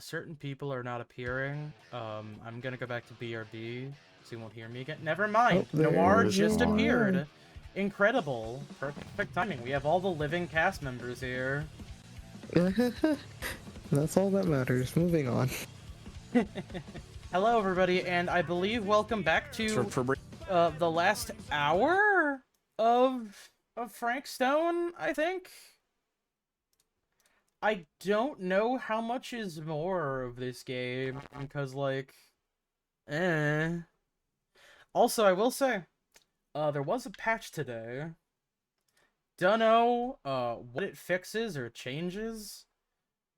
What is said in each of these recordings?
Certain people are not appearing. I'm gonna go back to BRB, so you won't hear me again. Never mind. Noir There's just Noir. appeared. Incredible. Perfect timing. We have all the living cast members here. That's all that matters. Moving on. Hello, everybody, and I believe welcome back to the last hour of Frank Stone, I think. I don't know how much is more of this game, because, like, eh. Also, I will say, there was a patch today. Dunno, what it fixes or changes.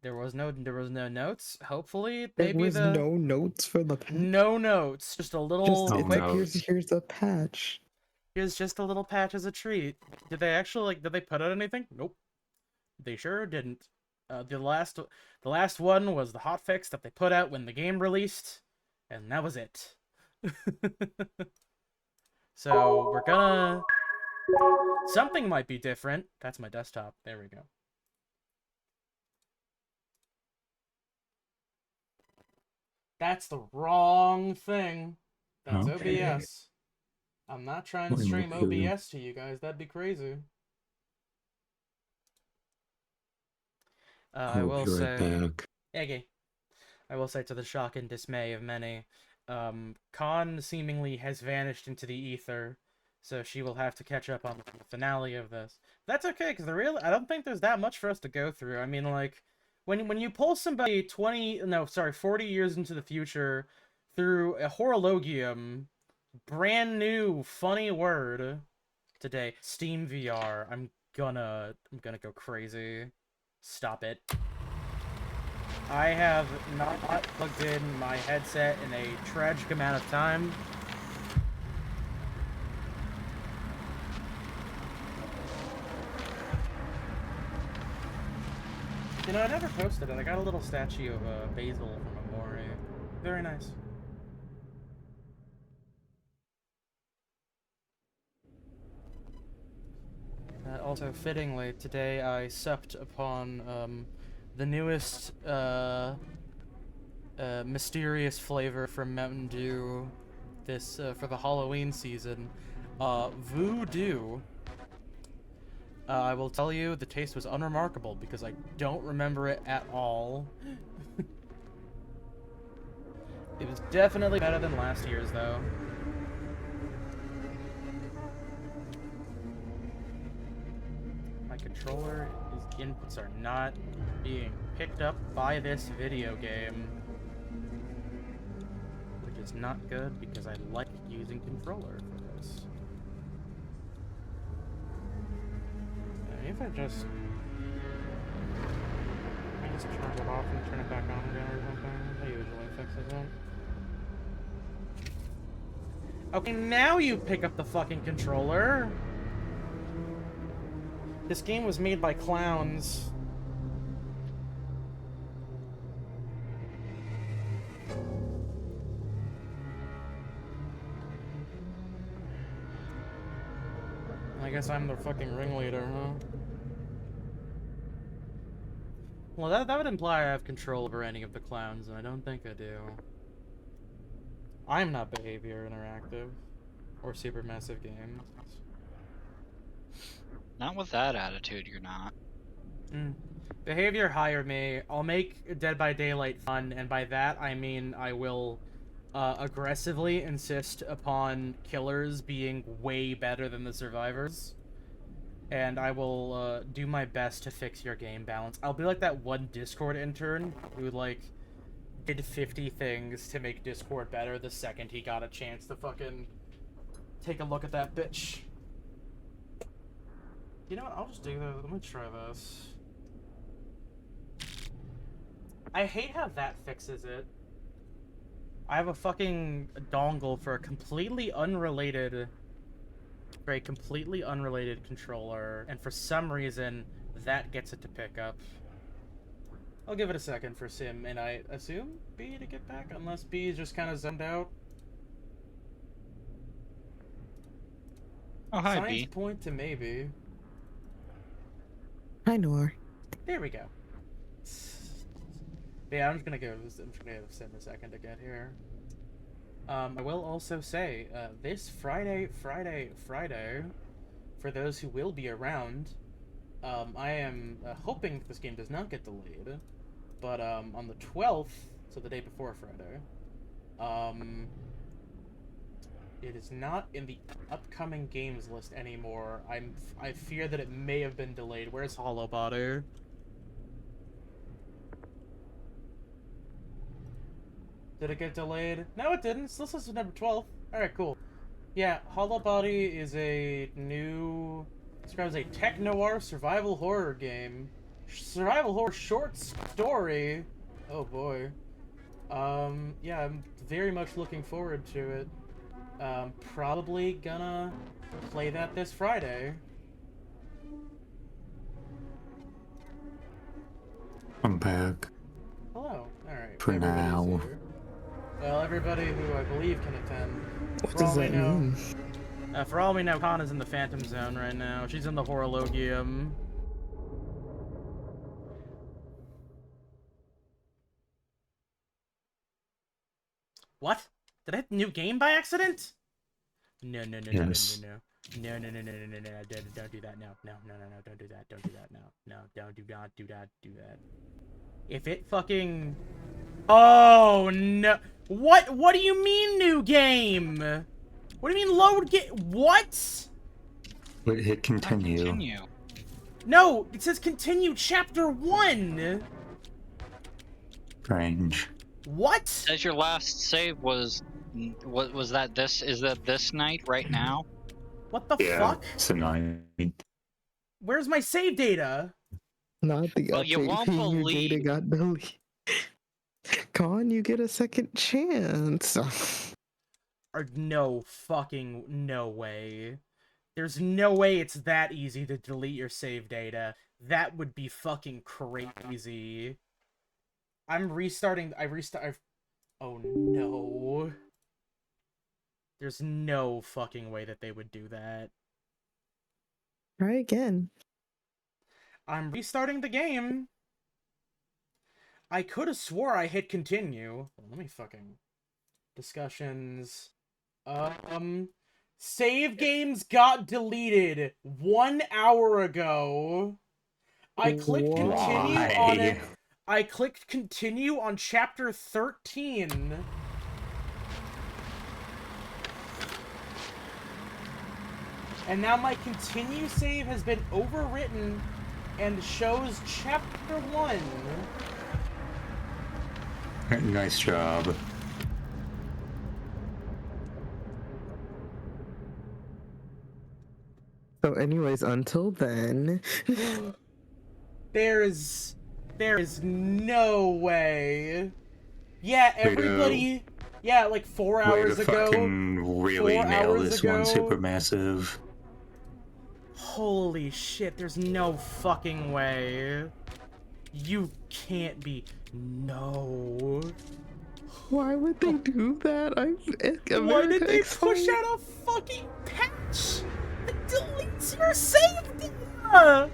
There was no notes. Hopefully, There maybe was no notes for the patch. no notes. Just a little quick. Here's a patch. Here's just a little patch as a treat. Did they actually did they put out anything? Nope. They sure didn't. The last one was the hotfix that they put out when the game released, and that was it. So we're gonna... Something might be different. That's my desktop. There we go. That's the wrong thing. That's OBS. I'm not trying to stream OBS to you guys. That'd be crazy. I will say... Eggy. I will say, to the shock and dismay of many, Khan seemingly has vanished into the ether, so she will have to catch up on the finale of this. That's okay, because I don't think there's that much for us to go through. I mean, like, when you pull somebody 40 years into the future through a horologium, brand new funny word today, Steam VR, I'm gonna go crazy. Stop it. I have not plugged in my headset in a tragic amount of time. You know, I never posted it. I got a little statue of Basil from Amori. Very nice. Also, fittingly, today I supped upon the newest mysterious flavor from Mountain Dew this for the Halloween season, Voodoo. I will tell you, the taste was unremarkable because I don't remember it at all. It was definitely better than last year's, though. My controller's inputs are not being picked up by this video game, which is not good because I like using controller for this. If I just turn it off and turn it back on again or something, that usually fixes it. Okay, now you pick up the fucking controller. This game was made by clowns. I guess I'm the fucking ringleader, huh? Well, that would imply I have control over any of the clowns, and I don't think I do. I'm not Behavior Interactive or Supermassive Games. Not with that attitude, you're not. Behavior hire me. I'll make Dead by Daylight fun, and by that I mean I will aggressively insist upon killers being way better than the survivors. And I will do my best to fix your game balance. I'll be like that one Discord intern who, like, did 50 things to make Discord better the second he got a chance to fucking take a look at that bitch. You know what? I'll just do this. Let me try this. I hate how that fixes it. I have a fucking dongle for a completely unrelated controller, and for some reason, that gets it to pick up. I'll give it a second for Sim, and I assume B to get back, unless B is just kind of zoned out. Oh, hi, Signs B. point to maybe. Hi, Noir. There we go. But yeah, I'm just gonna give Sim a second to get here. I will also say, this Friday, for those who will be around, I am hoping this game does not get delayed, but on the 12th, so the day before Friday, it is not in the upcoming games list anymore. I fear that it may have been delayed. Where's Hollow Body? Did it get delayed? No, it didn't. Still says September 12th. Alright, cool. Yeah, Hollow Body is a new... describes a tech-noir survival horror game. Survival horror short story. Oh boy. Yeah, I'm very much looking forward to it. Probably gonna play that this Friday. I'm back. Hello. Alright. For now. Here. Well, everybody who I believe can attend. What does that mean? For all we know, Kana's in the Phantom Zone right now. She's in the Horologium. What? Did I hit new game by accident? No, no, no, Yes. no, no, no, no, no, no, no, no, no, no, don't do that, no, no, no, no, no, don't do that, don't do that, no, no, don't do not do that, do that. If it fucking... Oh, no. What do you mean new game? What do you mean load what? Wait, hit continue. Continue. No, it says continue chapter 1. Strange. What? Says your last save was... What was that? Is that this night right now? What the Yeah, fuck? it's annoying. Where's my save data? Not the Well, you update won't saying your believe- data got deleted. Con, you get a second chance. Or no fucking no way. There's no way it's that easy to delete your save data. That would be fucking crazy. I'm restarting. Oh no. There's no fucking way that they would do that. Try again. I'm restarting the game. I could have swore I hit continue. Let me fucking... Discussions. Save games got deleted 1 hour ago. I clicked continue on it. I clicked continue on chapter 13. And now my continue save has been overwritten and shows chapter 1. Nice job. So anyways, until then... There is no way. Yeah, everybody... Yeah, like 4 hours Way to ago. fucking really 4 nail hours this ago. one, Supermassive. Holy shit, there's no fucking way. You can't be... No. Why would they do that? Why did they push out a fucking patch that deletes your save data?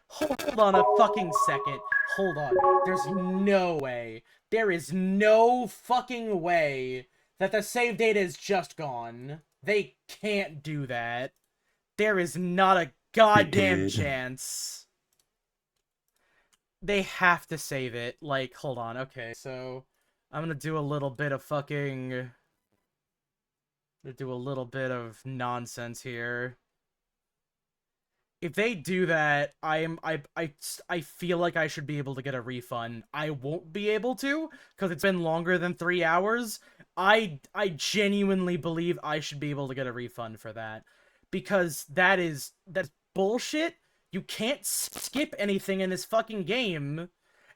Hold on a fucking second. Hold on. There's no way. There is no fucking way that the save data is just gone. They can't do that. There is not a goddamn chance. They have to save it. Like, hold on. Okay, so I'm gonna do a little bit of fucking... do a little bit of nonsense here. If they do that, I feel like I should be able to get a refund. I won't be able to, because it's been longer than 3 hours. I genuinely believe I should be able to get a refund for that. Because that's bullshit. You can't skip anything in this fucking game.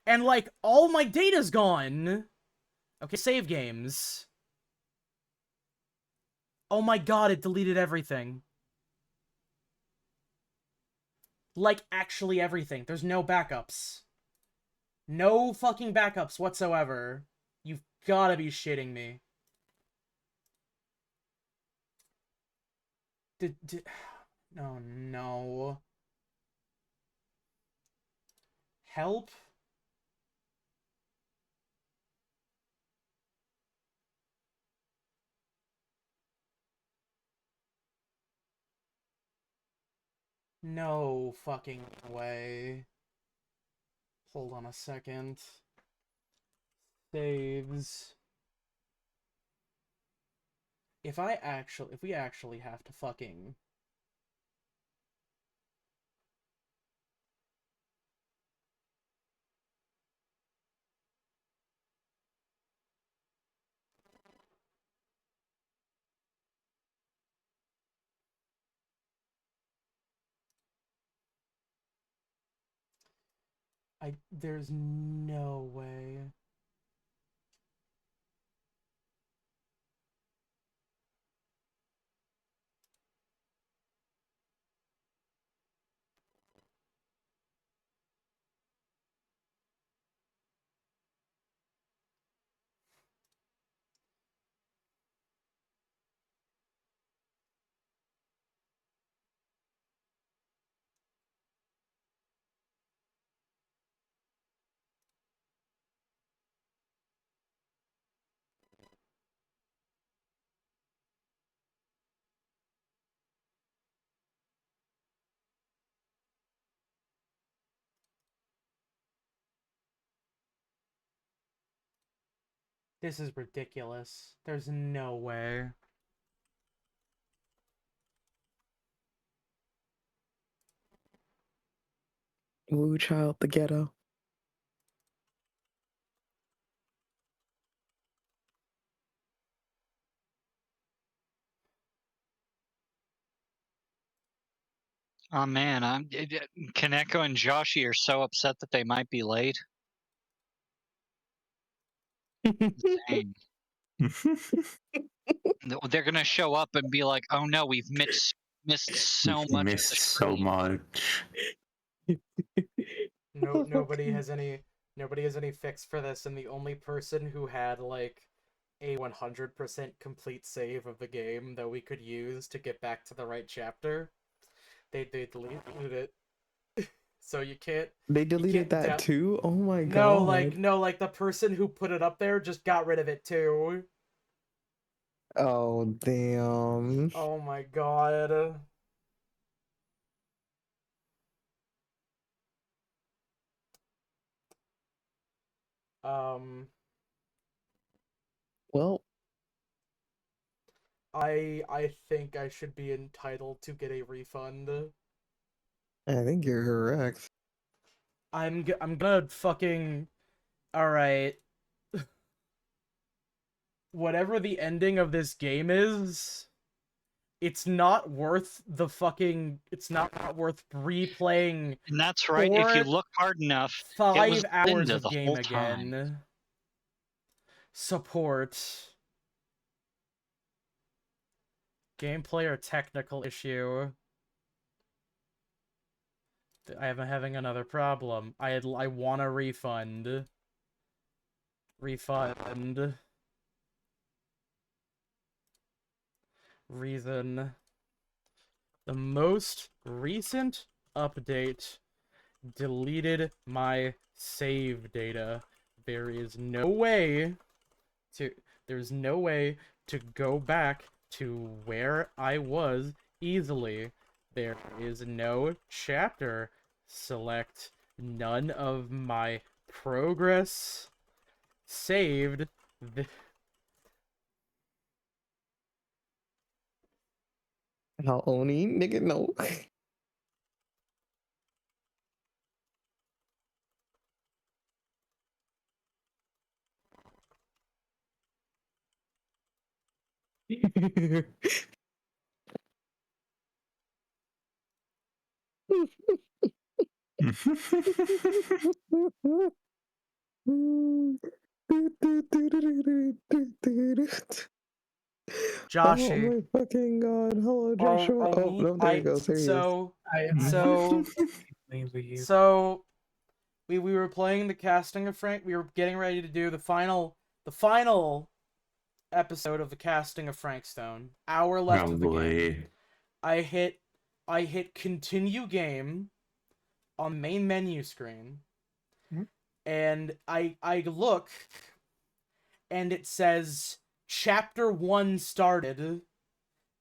And, like, all my data's gone. Okay, save games. Oh my god, it deleted everything. Like, actually everything. There's no backups. No fucking backups whatsoever. You've gotta be shitting me. Oh, no. Help? No fucking way. Hold on a second. Saves. If we actually have to fucking... There's no way. This is ridiculous. There's no way. Woo child, the ghetto. Oh man, Kaneko and Joshi are so upset that they might be late. Dang. They're gonna show up and be like, "Oh no, we've missed so much of Missed the so stream." much. Nobody has any fix for this, and the only person who had like a 100% complete save of the game that we could use to get back to the right chapter, they deleted it. So you can't. They deleted that too? Oh my god. No, like the person who put it up there just got rid of it too. Oh damn. Oh my god. Well, I think I should be entitled to get a refund. I think you're correct. I'm gonna fucking... Alright. Whatever the ending of this game is, it's not worth the fucking... It's not worth replaying And that's right. If you look hard enough, it was 5 hours Linda of the game whole again. time. Support. Gameplay or technical issue. I am having another problem. I want a refund. Refund. Reason. The most recent update deleted my save data. There's no way to go back to where I was easily. There is no chapter. Select none of my progress saved. How Oni nigga no. Joshi. Oh my fucking god. Hello, Joshua. There you go. There he is. So we were playing the casting of Frank. We were getting ready to do the final episode of the casting of Frankstone. Hour left of the game. I hit continue game on main menu screen. And I look and it says chapter 1 started.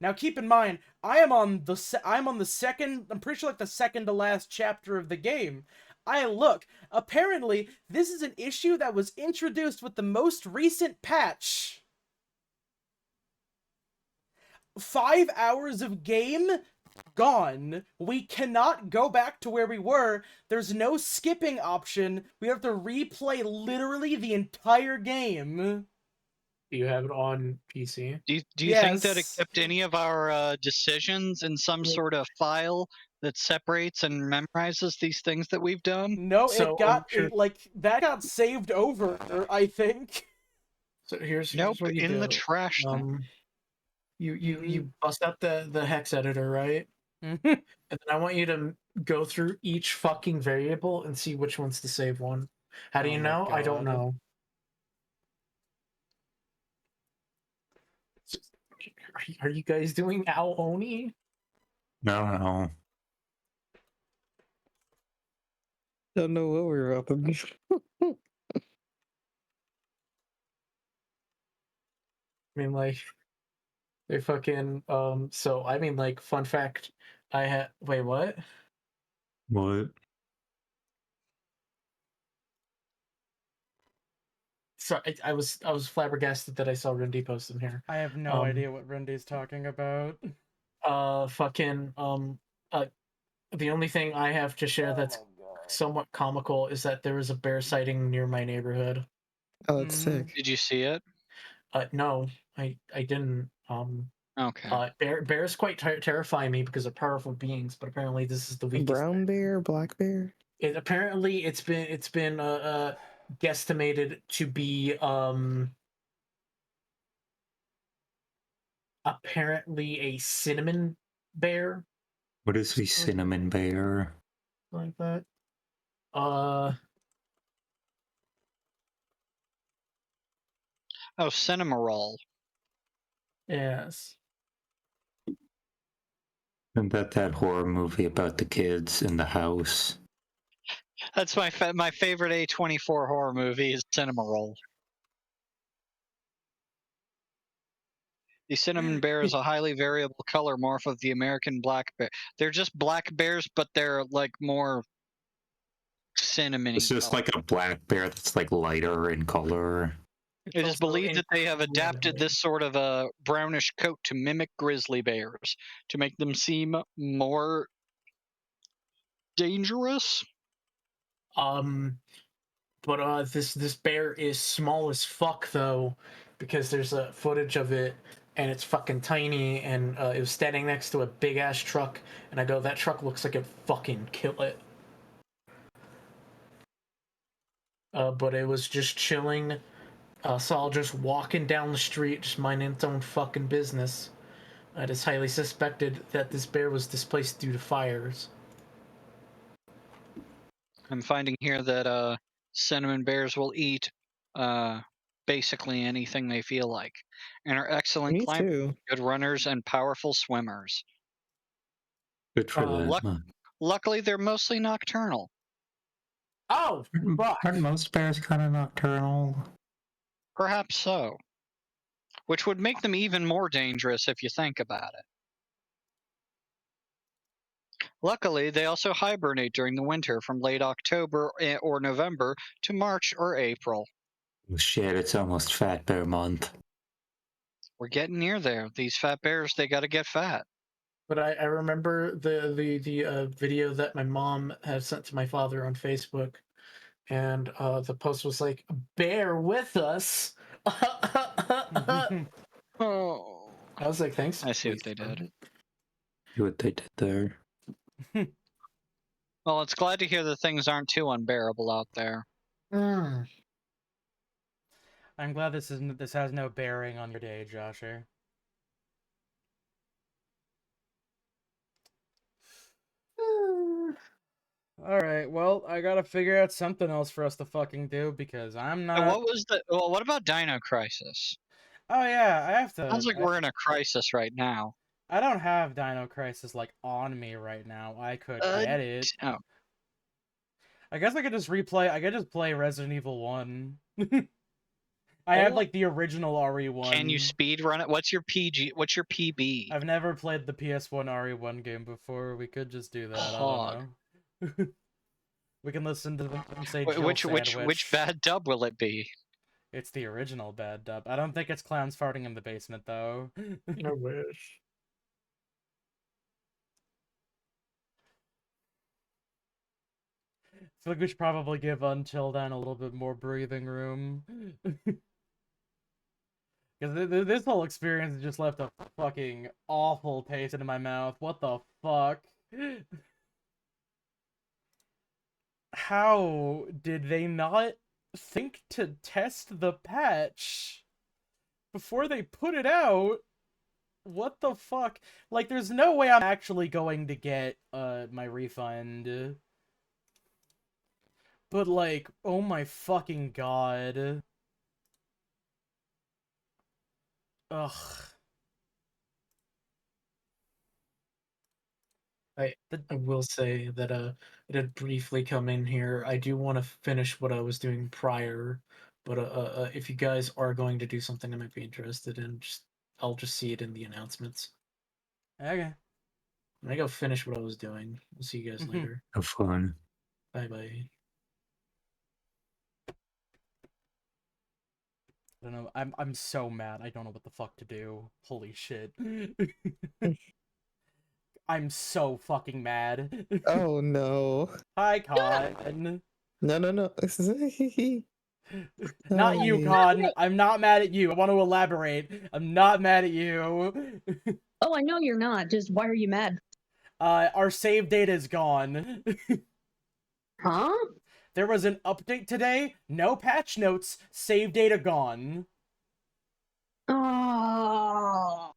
Now keep in mind, I'm on the second. I'm pretty sure like the second to last chapter of the game. Apparently, this is an issue that was introduced with the most recent patch. 5 hours of game gone. We cannot go back to where we were. There's no skipping option. We have to replay literally the entire game. Do you have it on PC? Do you think that it Yes. kept any of our decisions in some sort of file that separates and memorizes these things that we've done? No, So, it got sure. that got saved over, I think. So here's Nope, what you in do. the trash. You bust out the hex editor, right? And then I want you to go through each fucking variable and see which one's the save one. How do Oh you my know? I don't God. know. Are you guys doing Ao Oni? No. Don't know what we're about to do. I mean, like, they fucking So I mean, like, fun fact, I had wait, what? What? So I was flabbergasted that I saw Rindy post in here. I have no idea what Rindy's talking about. The only thing I have to share that's somewhat comical is that there was a bear sighting near my neighborhood. Oh, that's Mhm. sick. Did you see it? No, I didn't. Okay. Bears quite terrify me because they're powerful beings, but apparently this is the weakest. Brown bear, black bear. Apparently it's been guesstimated to be apparently a cinnamon bear. What is a cinnamon bear? Like that. Oh, Cinnamoroll. Yes. Isn't that horror movie about the kids in the house? That's my favorite A24 horror movie is Cinnamoroll. The cinnamon bear is a highly variable color morph of the American black bear. They're just black bears, but they're like more cinnamony. It's just like a black bear that's like lighter in color. It is believed that they have adapted this sort of a brownish coat to mimic grizzly bears to make them seem more dangerous. But this bear is small as fuck though, because there's a footage of it and it's fucking tiny, and it was standing next to a big ass truck, and I go, that truck looks like it fucking kill it. But it was just chilling. Saul just walking down the street, just minding its own fucking business. It is highly suspected that this bear was displaced due to fires. I'm finding here that cinnamon bears will eat basically anything they feel like, and are excellent Me climbers, too. good runners, and powerful swimmers. Good for them. Luckily, they're mostly nocturnal. Oh, fuck. Aren't most bears kind of nocturnal? Perhaps so. Which would make them even more dangerous if you think about it. Luckily, they also hibernate during the winter from late October or November to March or April. Oh, shit, it's almost Fat Bear Month. We're getting near there. These fat bears, they gotta get fat. But I remember the video that my mom had sent to my father on Facebook, and the post was like, "Bear with us." Oh. I was like, "Thanks." I see what they did. See what they did there. Well, it's glad to hear that things aren't too unbearable out there. Mm. I'm glad this has no bearing on your day, Josher. Alright, well, I gotta figure out something else for us to fucking do, because I'm not... What about Dino Crisis? Oh yeah, I have to... Sounds like we're in a crisis right now. I don't have Dino Crisis, like, on me right now. I could get it. Oh. I guess I could just play Resident Evil 1. I have like the original RE1. Can you speed run it? What's your PG? What's your PB? I've never played the PS1 RE1 game before. We could just do that. Hog. I don't know. We can listen to them say Which bad dub will it be? It's the original bad dub. I don't think it's clowns farting in the basement though. I wish. I feel like we should probably give Until Then a little bit more breathing room. Because this whole experience just left a fucking awful taste in my mouth. What the fuck? How did they not think to test the patch before they put it out? What the fuck? Like, there's no way I'm actually going to get my refund. But like, oh my fucking god. Ugh. I will say that it had briefly come in here. I do want to finish what I was doing prior, but if you guys are going to do something I might be interested in, I'll just see it in the announcements. Okay. I go finish what I was doing. We'll see you guys later. Have fun. Bye bye. I don't know. I'm so mad. I don't know what the fuck to do. Holy shit. I'm so fucking mad. Oh no. Hi, Con. No. Not you, Hi. Con. I'm not mad at you. I want to elaborate. I'm not mad at you. Oh, I know you're not. Just why are you mad? Our save data is gone. Huh? There was an update today. No patch notes. Save data gone. Oh.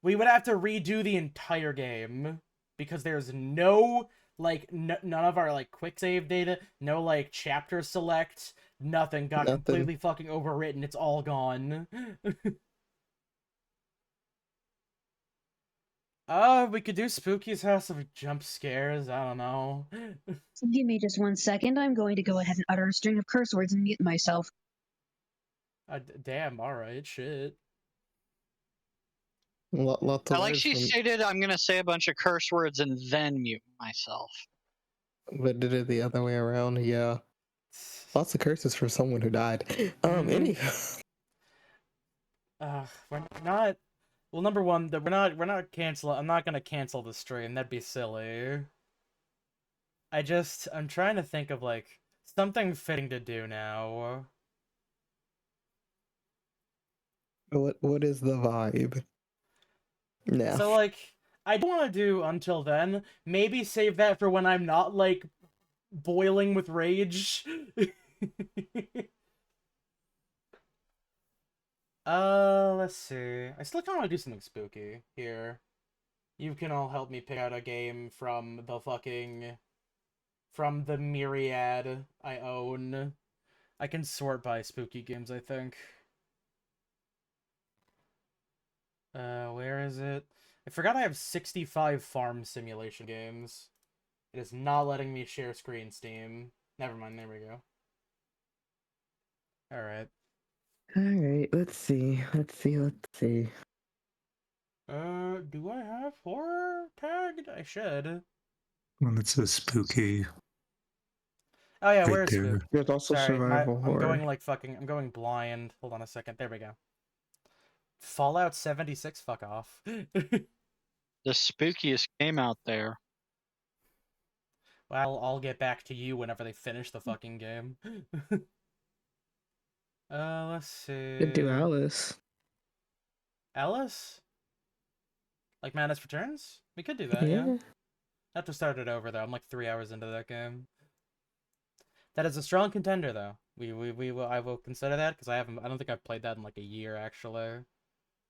We would have to redo the entire game because there's no like none of our like quick save data, no like chapter select, nothing got completely fucking overwritten. It's all gone. We could do Spooky's House of Jump Scares. I don't know. Give me just 1 second. I'm going to go ahead and utter a string of curse words and mute myself. Damn. All right. Shit. Lot to I like learn she from- stated, I'm gonna say a bunch of curse words and then mute myself. But did it the other way around? Yeah. Lots of curses for someone who died. Anyhow. We're not. Well, number one, that we're not cancel. I'm not gonna cancel the stream. That'd be silly. I'm trying to think of like something fitting to do now. What is the vibe? No. So like, I don't want to do Until Then. Maybe save that for when I'm not like boiling with rage. Let's see. I still kind of want to do something spooky here. You can all help me pick out a game from the myriad I own. I can sort by spooky games, I think. Where is it? I forgot I have 65 farm simulation games. It is not letting me share screen Steam. Never mind, there we go. Alright. Alright, let's see. Do I have horror tagged? I should. Well, it's a spooky. Oh yeah, Right where's there. Spook? There's also survival I'm horror. I'm going blind. Hold on a second. There we go. Fallout 76, fuck off. The spookiest game out there. Well, I'll get back to you whenever they finish the fucking game. Let's see. Could do Alice. Alice? Like Madness Returns? We could do that, yeah. I have to start it over though. I'm like 3 hours into that game. That is a strong contender though. I will consider that because I don't think I've played that in like a year actually.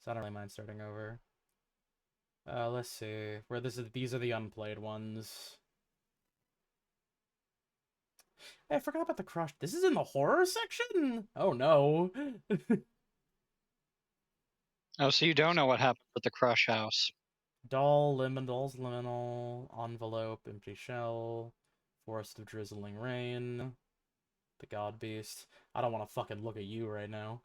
So I don't really mind starting over. Let's see. These are the unplayed ones. Hey, I forgot about the Crush. This is in the horror section? Oh no. Oh, so you don't know what happened with the Crush House. Dolls, Liminal, Envelope, Empty Shell, Forest of Drizzling Rain. The God Beast. I don't want to fucking look at you right now.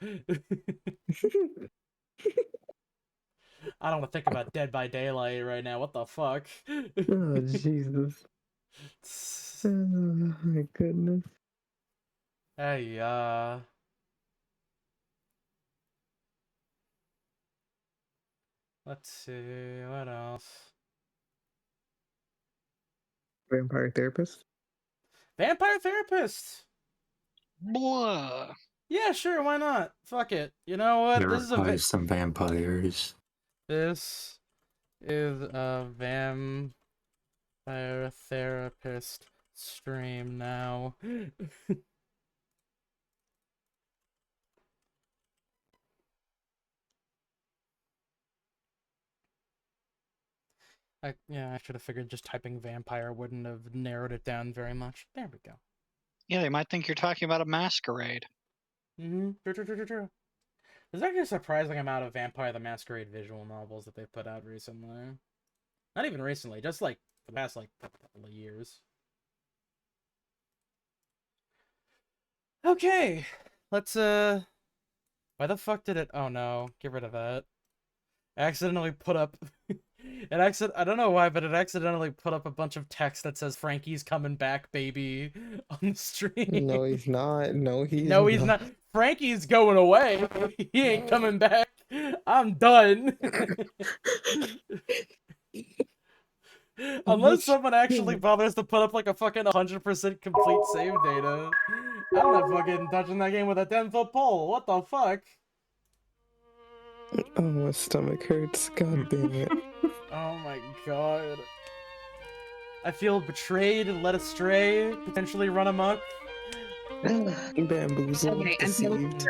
I don't want to think about Dead by Daylight right now. What the fuck? Oh, Jesus. Oh, my goodness. Hey, let's see, what else? Vampire Therapist? Vampire Therapist! Blah. Yeah, sure, why not? Fuck it. You know what? There This is a are some vampires. This is a Vampire Therapist stream now. I should have figured just typing vampire wouldn't have narrowed it down very much. There we go. Yeah, they might think you're talking about a masquerade. True. There's actually a surprising amount of Vampire the Masquerade visual novels that they've put out recently. Not even recently, just like the past like couple of years. Okay, let's why the fuck did it? Oh no, get rid of that. I accidentally put up I don't know why, but it accidentally put up a bunch of text that says Frankie's coming back, baby, on the stream. No, he's not. No, he's not. Frankie's going away. He ain't coming back. I'm done. Unless someone actually bothers to put up like a fucking 100% complete save data. I'm not fucking touching that game with a 10-foot pole. What the fuck? Oh, my stomach hurts. God damn it. Oh my god. I feel betrayed and led astray, potentially run amok. Bamboozled, Okay, I'm deceived.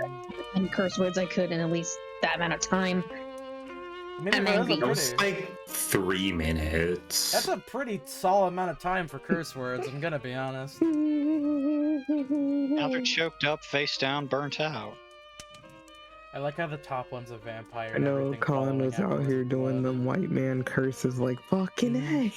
and curse words I could in at least that amount of time. I mean, I'm that's a angry. That was pretty- like 3 minutes. That's a pretty solid amount of time for curse words, I'm gonna be honest. Now they're choked up, face down, burnt out. I like how the top one's a vampire. I and know everything Colin following was out afterwards here is doing blood. them white man curses like fucking hey.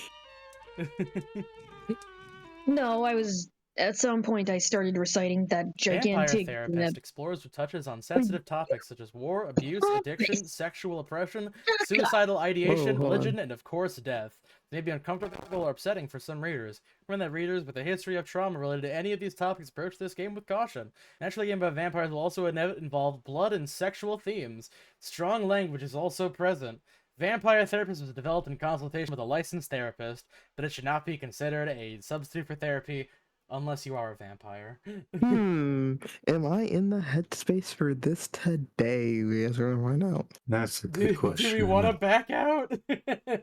No, I was at some point I started reciting that Vampire gigantic. Therapist explores or touches on sensitive topics such as war, abuse, addiction, sexual oppression, suicidal ideation, Whoa, hold religion, and of course death. They may be uncomfortable or upsetting for some readers. Remember that readers with a history of trauma related to any of these topics approach this game with caution. Naturally, a game about vampires will also involve blood and sexual themes. Strong language is also present. Vampire Therapist was developed in consultation with a licensed therapist, but it should not be considered a substitute for therapy unless you are a vampire. Am I in the headspace for this today? Yes or why not? That's a good question. Do we want to back out?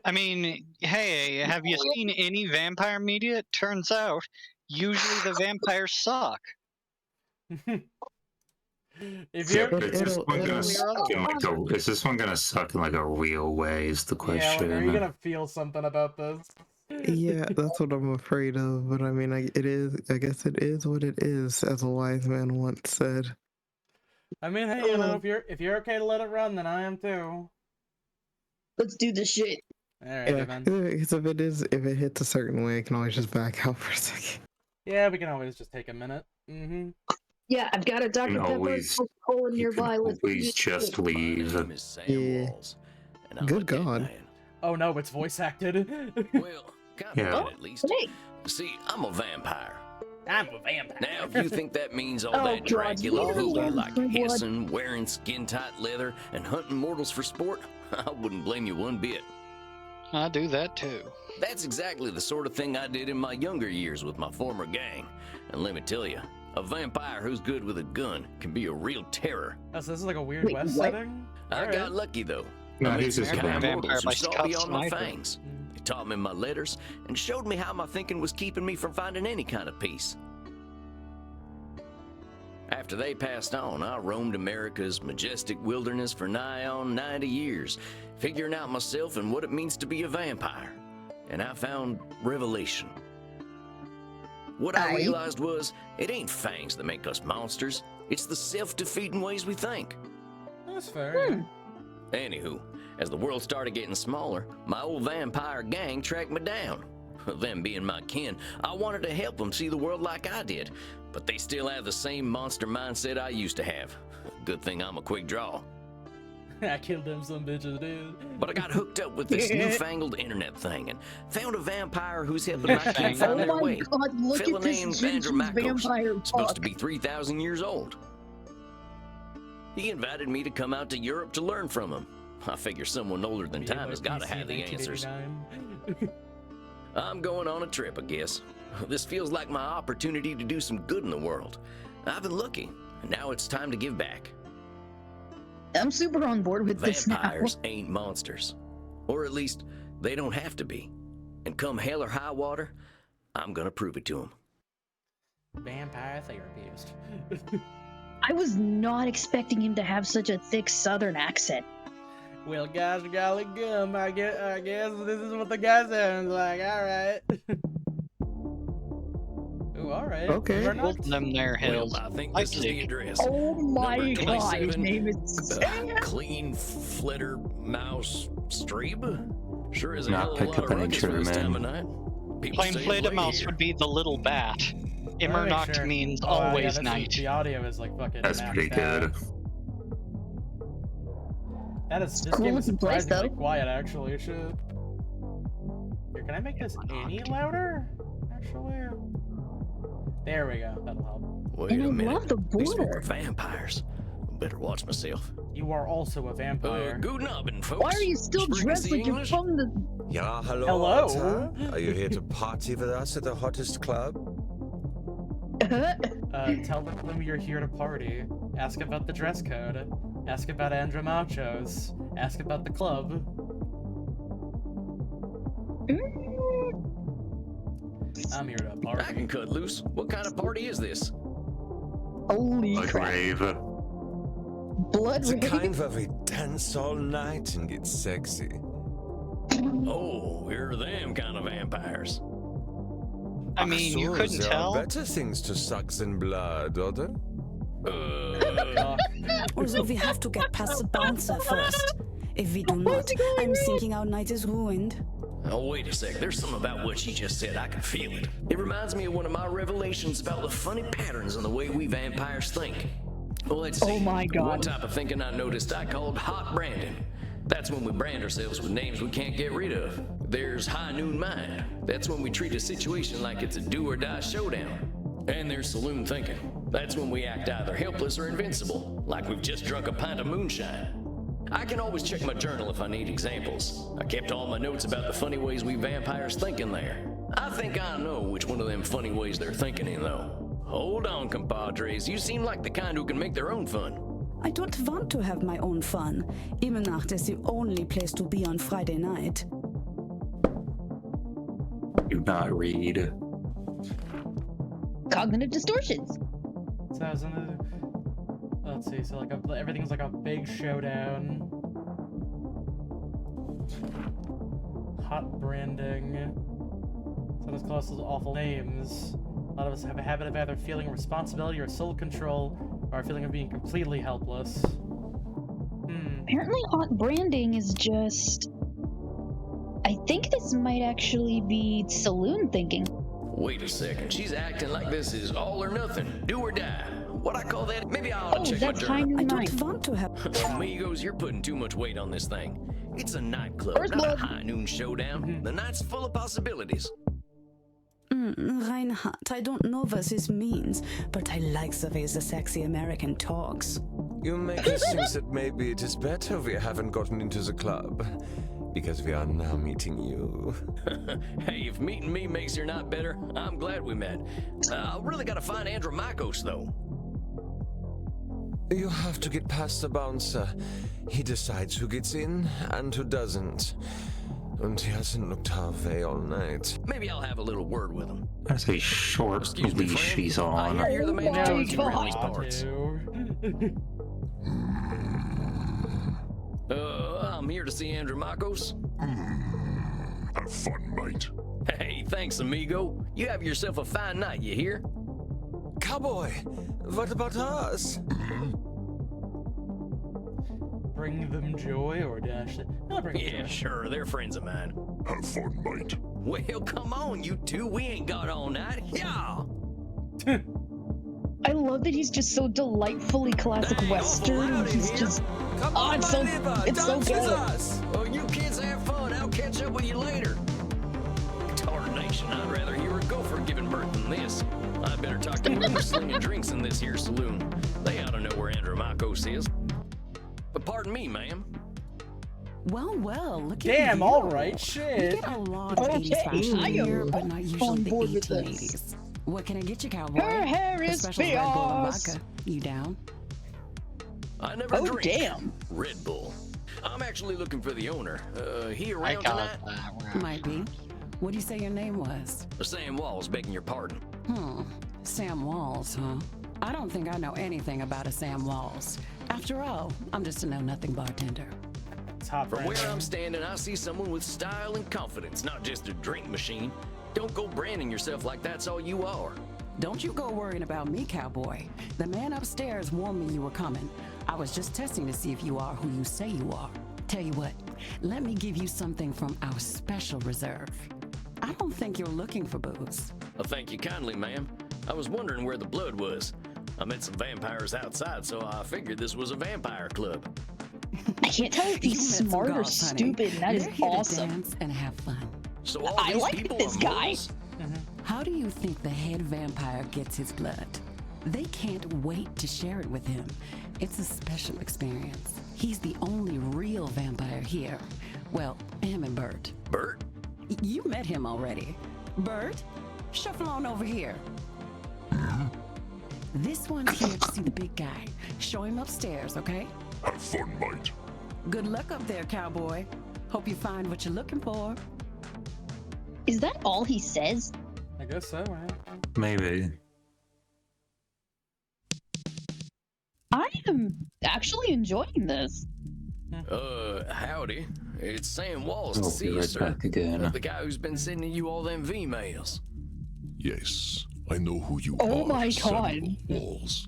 I mean, hey, have you seen any vampire media? It turns out, usually the vampires suck. If Yeah, you're, but is this It'll- one gonna it'll- suck in like a? Is this one gonna suck in like a real way? Is the yeah, question? like, are you gonna feel something about this? Yeah, that's what I'm afraid of. But I mean, I guess it is what it is, as a wise man once said. I mean, hey, you know, if you're okay to let it run, then I am too. Let's do this shit. Alright, Yeah, man. because if it hits a certain way, I can always just back out for a second. Yeah, we can always just take a minute. Yeah, I've got a Dr. can Pepper always- Cola You can nearby. Let's do always this just shit. leave. My name is Sam Yeah. Walls, and I'm Good a dead God. man. Oh no, it's voice acted. Well, kind of Yeah. dead at least. Hey, See, I'm a vampire. I'm a vampire. Now, if you think that means all Oh, that God, Dracula yeah. hooey like My blood. hissing, wearing skin-tight leather, and hunting mortals for sport, I wouldn't blame you one bit. I do that too. That's exactly the sort of thing I did in my younger years with my former gang. And let me tell you, a vampire who's good with a gun can be a real terror. Oh, so this is like a Weird Wait, West what? setting? I Alright. got lucky though. No, I met he's some just a kind vampire mortals who by saw Scott beyond my Snyder. fangs. They taught me my letters and showed me how my thinking was keeping me from finding any kind of peace. After they passed on, I roamed America's majestic wilderness for nigh on 90 years, figuring out myself and what it means to be a vampire. And I found revelation. What I Aye. realized was, it ain't fangs that make us monsters. It's the self-defeating ways we think. That's fair. Anywho, as the world started getting smaller, my old vampire gang tracked me down. Them being my kin, I wanted to help them see the world like I did, but they still have the same monster mindset I used to have. Good thing I'm a quick draw. I killed them some bitches, dude. But I got hooked up with this newfangled internet thing and found a vampire who's helping my kin find their way. God, look Fella at this named Jinx's Andromachos, vampire supposed to fuck. be 3,000 years old. He invited me to come out to Europe to learn from him. I figure someone older than time has got to have the answers. I'm going on a trip, I guess. This feels like my opportunity to do some good in the world. I've been lucky, and now it's time to give back. I'm super on board with this now. Vampires ain't monsters. Or at least, they don't have to be. And come hell or high water, I'm gonna prove it to them. Vampire therapist. I was not expecting him to have such a thick southern accent. Well, gosh, golly gum, I guess this is what the guy sounds like. Alright. Ooh, alright. Okay. We're not- Holding them there, Well, Hills. I think I this is see. the address. Oh my Number god, his 27, name is Clean Flitter Mouse Streeb? Sure is a Not hell of a pick lot up of any ruckus for this time of German. night. People Plain say Fleda lay Mouse here. would be the little bat. Immernacht sure. means Oh, yeah, always that's- night. The audio is like fucking. That's pretty maxed out. good. That is this Cool game is looking place, surprisingly though. quiet, actually. Shit. Here, can I make this any louder? Actually, there we go. That'll help. Wait And a I minute. love the These folk border. are vampires. Better watch myself. You are also a vampire. Guten Abend, folks. Why are you still Sprechen dressed Sie like you're English? from the... Yeah, hello. Hello. Otter. Are you here to party with us at the hottest club? Tell them you're here to party. Ask about the dress code. Ask about Andromachos. Ask about the club. I'm here to I party. can cut loose. What kind of party is this? Holy A crap. grave. Blood It's a rage. kind where we dance all night and get sexy. Oh, we're them kind of vampires. I mean, you Ach so, couldn't there tell. are better things to suck than blood, oder? Uh, Also, we have to get past the bouncer first. If we do not, I'm thinking our night is ruined. oh, wait a sec. There's something about what she just said. I can feel it. It reminds me of one of my revelations about the funny patterns in the way we vampires think. Well, let's see. Oh my God. One type of thinking I noticed I called hot branding. That's when we brand ourselves with names we can't get rid of. There's high noon mind. That's when we treat a situation like it's a do or die showdown. And there's saloon thinking. That's when we act either helpless or invincible, like we've just drunk a pint of moonshine. I can always check my journal if I need examples. I kept all my notes about the funny ways we vampires think in there. I think I know which one of them funny ways they're thinking in, though. Hold on, compadres. You seem like the kind who can make their own fun. I don't want to have my own fun. Immernacht is the only place to be on Friday night. Do not read. Cognitive distortions. So I was in the... Let's see, so like everything's like a big showdown. Hot branding. Some of us call us those awful names. A lot of us have a habit of either feeling responsibility or soul control, or a feeling of being completely helpless. Apparently hot branding is just... I think this might actually be saloon thinking. Wait a second. She's acting like this is all or nothing. Do or die. What I call that? Maybe I ought to Oh, check my that's high journal. I noon don't night. want to have. Amigos, you're putting too much weight on this thing. It's a nightclub, First not blood. a high noon showdown. The night's full of possibilities. Reinhard, I don't know what this means, but I like the way the sexy American talks. You make us think that maybe it is better we haven't gotten into the club, because we are now meeting you. Hey, if meeting me makes your night better, I'm glad we met. I really gotta find Andromachos, though. You have to get past the bouncer. He decides who gets in and who doesn't. And he hasn't looked our way all night. Maybe I'll have a little word with him. That's a short Excuse me, leash friend. she's I on. hear you're the man Oh to my talk to around these God. parts. I'm here to see Andromachos. Have fun, mate. Hey, thanks, amigo. You have yourself a fine night, you hear? Cowboy, what about us? bring them joy or dash it? I'll bring them Yeah, joy. sure, they're friends of mine. Have fun, mate. Well, come on, you two. We ain't got all night. Yeah. I love that he's just so delightfully classic Dang, Western. awful loud in He's here. just Come Oh, on, it's my so- neighbor, it's so dance with good. us. Well, you kids have fun. I'll catch up with you later. Tarnation, I'd rather hear a gopher giving birth than this. I better talk to who's slinging drinks in this here saloon. They ought to know where Andromachos is. But pardon me, ma'am. Well, look at Damn, you. alright, We shit. get a lot of Okay, 80s fashion I am here, but not usually on the board with 1880s. What can I get you, cowboy? her hair A is special Red Bull and fierce. vodka. You down? I never Oh drink. damn! Red Bull. I'm actually looking for the owner. He I around got tonight? that. Might be. What do you say your name was? Sam Walls, begging your pardon. Sam Walls, huh? I don't think I know anything about a Sam Walls. After all, I'm just a know-nothing bartender. It's hot From where branding. I'm standing, I see someone with style and confidence, not just a drink machine. Don't go branding yourself like that's all you are. Don't you go worrying about me, cowboy. The man upstairs warned me you were coming. I was just testing to see if you are who you say you are. Tell you what, let me give you something from our special reserve. I don't think you're looking for booze. Well, thank you kindly, ma'am. I was wondering where the blood was. I met some vampires outside, so I figured this was a vampire club. I can't tell if You he's met some smart or goths, honey. stupid, and that is They're here to awesome. dance and have fun. So all I these like people this are guy. moles? How do you think the head vampire gets his blood? They can't wait to share it with him. It's a special experience. He's the only real vampire here. Well, him and Bert. Bert? You met him already. Bert, shuffle on over here. This one's here to see the big guy. Show him upstairs, okay? Have fun, mate. Good luck up there, cowboy. Hope you find what you're looking for. Is that all he says? I guess so, right? Maybe. I am actually enjoying this. Howdy. It's Sam Walls to I'll see be you, right sir. back again. The guy who's been sending you all them V-mails. Yes, I know who you Oh are, my Samuel Walls.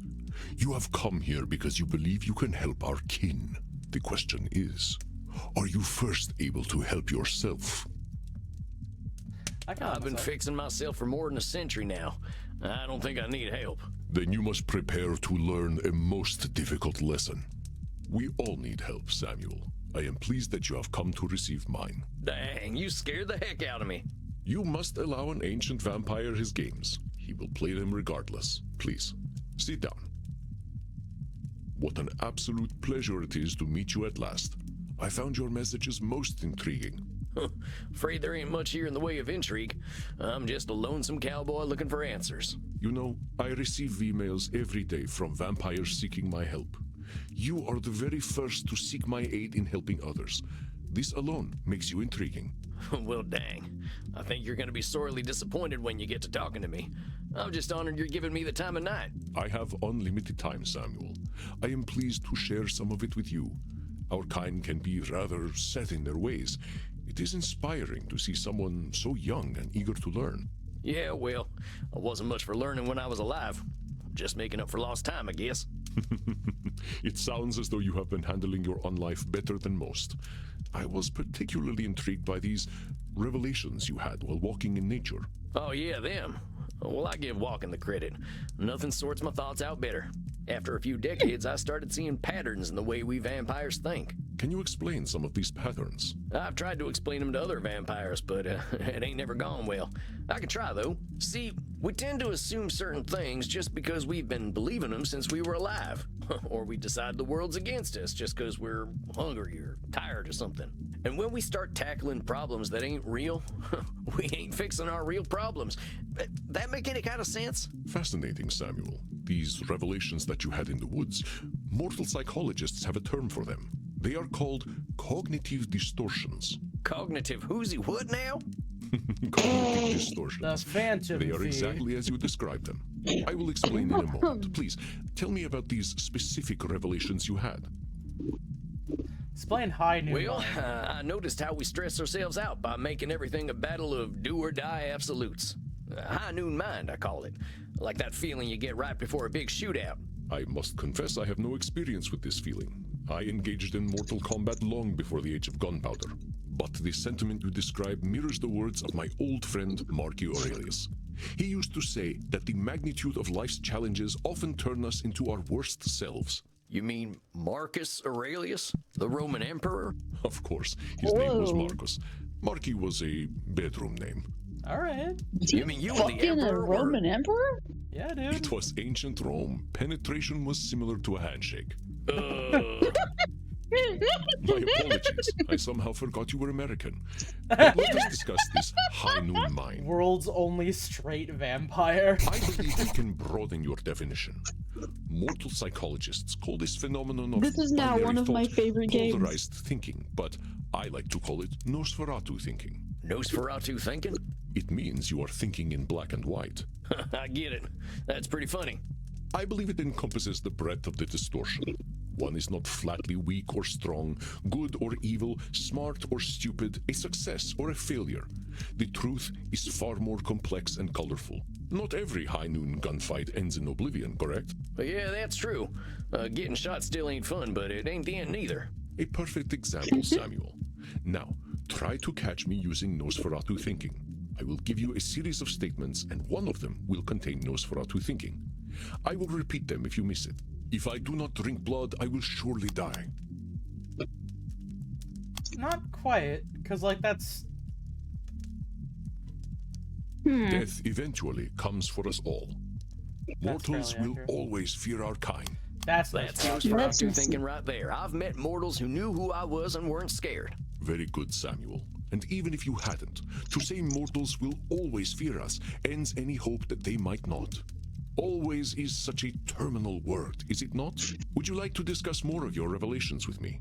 You have come here because you believe you can help our kin. The question is, are you first able to help yourself? I've been fixing myself for more than a century now. I don't think I need help. Then you must prepare to learn a most difficult lesson. We all need help, Samuel. I am pleased that you have come to receive mine. Dang, you scared the heck out of me. You must allow an ancient vampire his games. He will play them regardless. Please, sit down. What an absolute pleasure it is to meet you at last. I found your messages most intriguing. Afraid there ain't much here in the way of intrigue. I'm just a lonesome cowboy looking for answers. You know, I receive emails every day from vampires seeking my help. You are the very first to seek my aid in helping others. This alone makes you intriguing. Well, dang. I think you're gonna be sorely disappointed when you get to talking to me. I'm just honored you're giving me the time of night. I have unlimited time, Samuel. I am pleased to share some of it with you. Our kind can be rather set in their ways. It is inspiring to see someone so young and eager to learn. Yeah, well, I wasn't much for learning when I was alive. Just making up for lost time, I guess. It sounds as though you have been handling your own life better than most. I was particularly intrigued by these revelations you had while walking in nature. Oh, yeah, them. Well, I give walking the credit. Nothing sorts my thoughts out better. After a few decades, I started seeing patterns in the way we vampires think. Can you explain some of these patterns? I've tried to explain them to other vampires, but it ain't never gone well. I can try, though. See, we tend to assume certain things just because we've been believing them since we were alive. Or we decide the world's against us just because we're hungry or tired or something. And when we start tackling problems that ain't real, we ain't fixing our real problems. That make any kind of sense? Fascinating, Samuel. These revelations that you had in the woods, mortal psychologists have a term for them. They are called cognitive distortions. Cognitive whoozy what now? Cognitive distortions. The Phantom They are Thief. exactly as you described them. I will explain in a moment. Please, tell me about these specific revelations you had. Explain high noon. Well, Mind. I noticed how we stress ourselves out by making everything a battle of do or die absolutes. High noon mind, I call it. Like that feeling you get right before a big shootout. I must confess I have no experience with this feeling. I engaged in mortal combat long before the age of gunpowder. But the sentiment you describe mirrors the words of my old friend Marcus Aurelius. He used to say that the magnitude of life's challenges often turn us into our worst selves. You mean Marcus Aurelius, the Roman emperor? Of course, his name was Marcus. Marcus was a bedroom name. All right. You mean you were the Fucking a emperor? Roman emperor? Yeah, dude. It was ancient Rome. Penetration was similar to a handshake. My apologies. I somehow forgot you were American. But let us discuss this high noon mine. World's only straight vampire. I believe we can broaden your definition. Mortal psychologists call this phenomenon of This is now binary one of my thought favorite games. polarized thinking, but I like to call it Nosferatu thinking. Nosferatu thinking? It means you are thinking in black and white. I get it. That's pretty funny. I believe it encompasses the breadth of the distortion. One is not flatly weak or strong, good or evil, smart or stupid, a success or a failure. The truth is far more complex and colorful. Not every high noon gunfight ends in oblivion, correct? Yeah, that's true. Getting shot still ain't fun, but it ain't the end neither. A perfect example, Samuel. Now, try to catch me using Nosferatu thinking. I will give you a series of statements, and one of them will contain Nosferatu thinking. I will repeat them if you miss it. If I do not drink blood, I will surely die. Not quite, because, like, that's... Death eventually comes for us all. Mortals fairly will accurate. always fear our kind. That's Nosferatu thinking right there. I've met mortals who knew who I was and weren't scared. Very good, Samuel. And even if you hadn't, to say mortals will always fear us ends any hope that they might not. Always is such a terminal word, is it not? Would you like to discuss more of your revelations with me?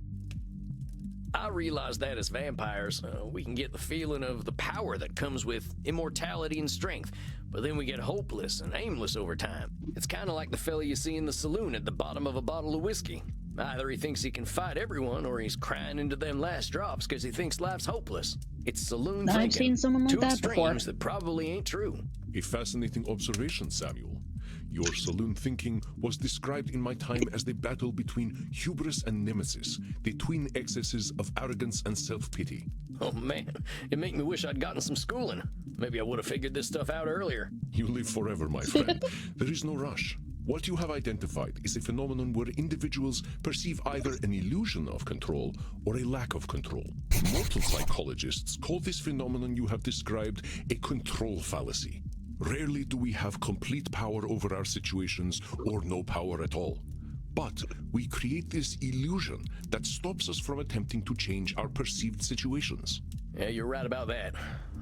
I realize that as vampires, we can get the feeling of the power that comes with immortality and strength, but then we get hopeless and aimless over time. It's kind of like the fella you see in the saloon at the bottom of a bottle of whiskey. Either he thinks he can fight everyone, or he's crying into them last drops because he thinks life's hopeless. It's saloon thinking. I've seen someone like Two that before. extremes that probably ain't true. A fascinating observation, Samuel. Your saloon thinking was described in my time as the battle between hubris and nemesis, the twin excesses of arrogance and self-pity. Oh man, it make me wish I'd gotten some schooling. Maybe I would have figured this stuff out earlier. You live forever, my friend. There is no rush. What you have identified is a phenomenon where individuals perceive either an illusion of control or a lack of control. Mortal psychologists call this phenomenon you have described a control fallacy. Rarely do we have complete power over our situations or no power at all. But we create this illusion that stops us from attempting to change our perceived situations. Yeah, you're right about that.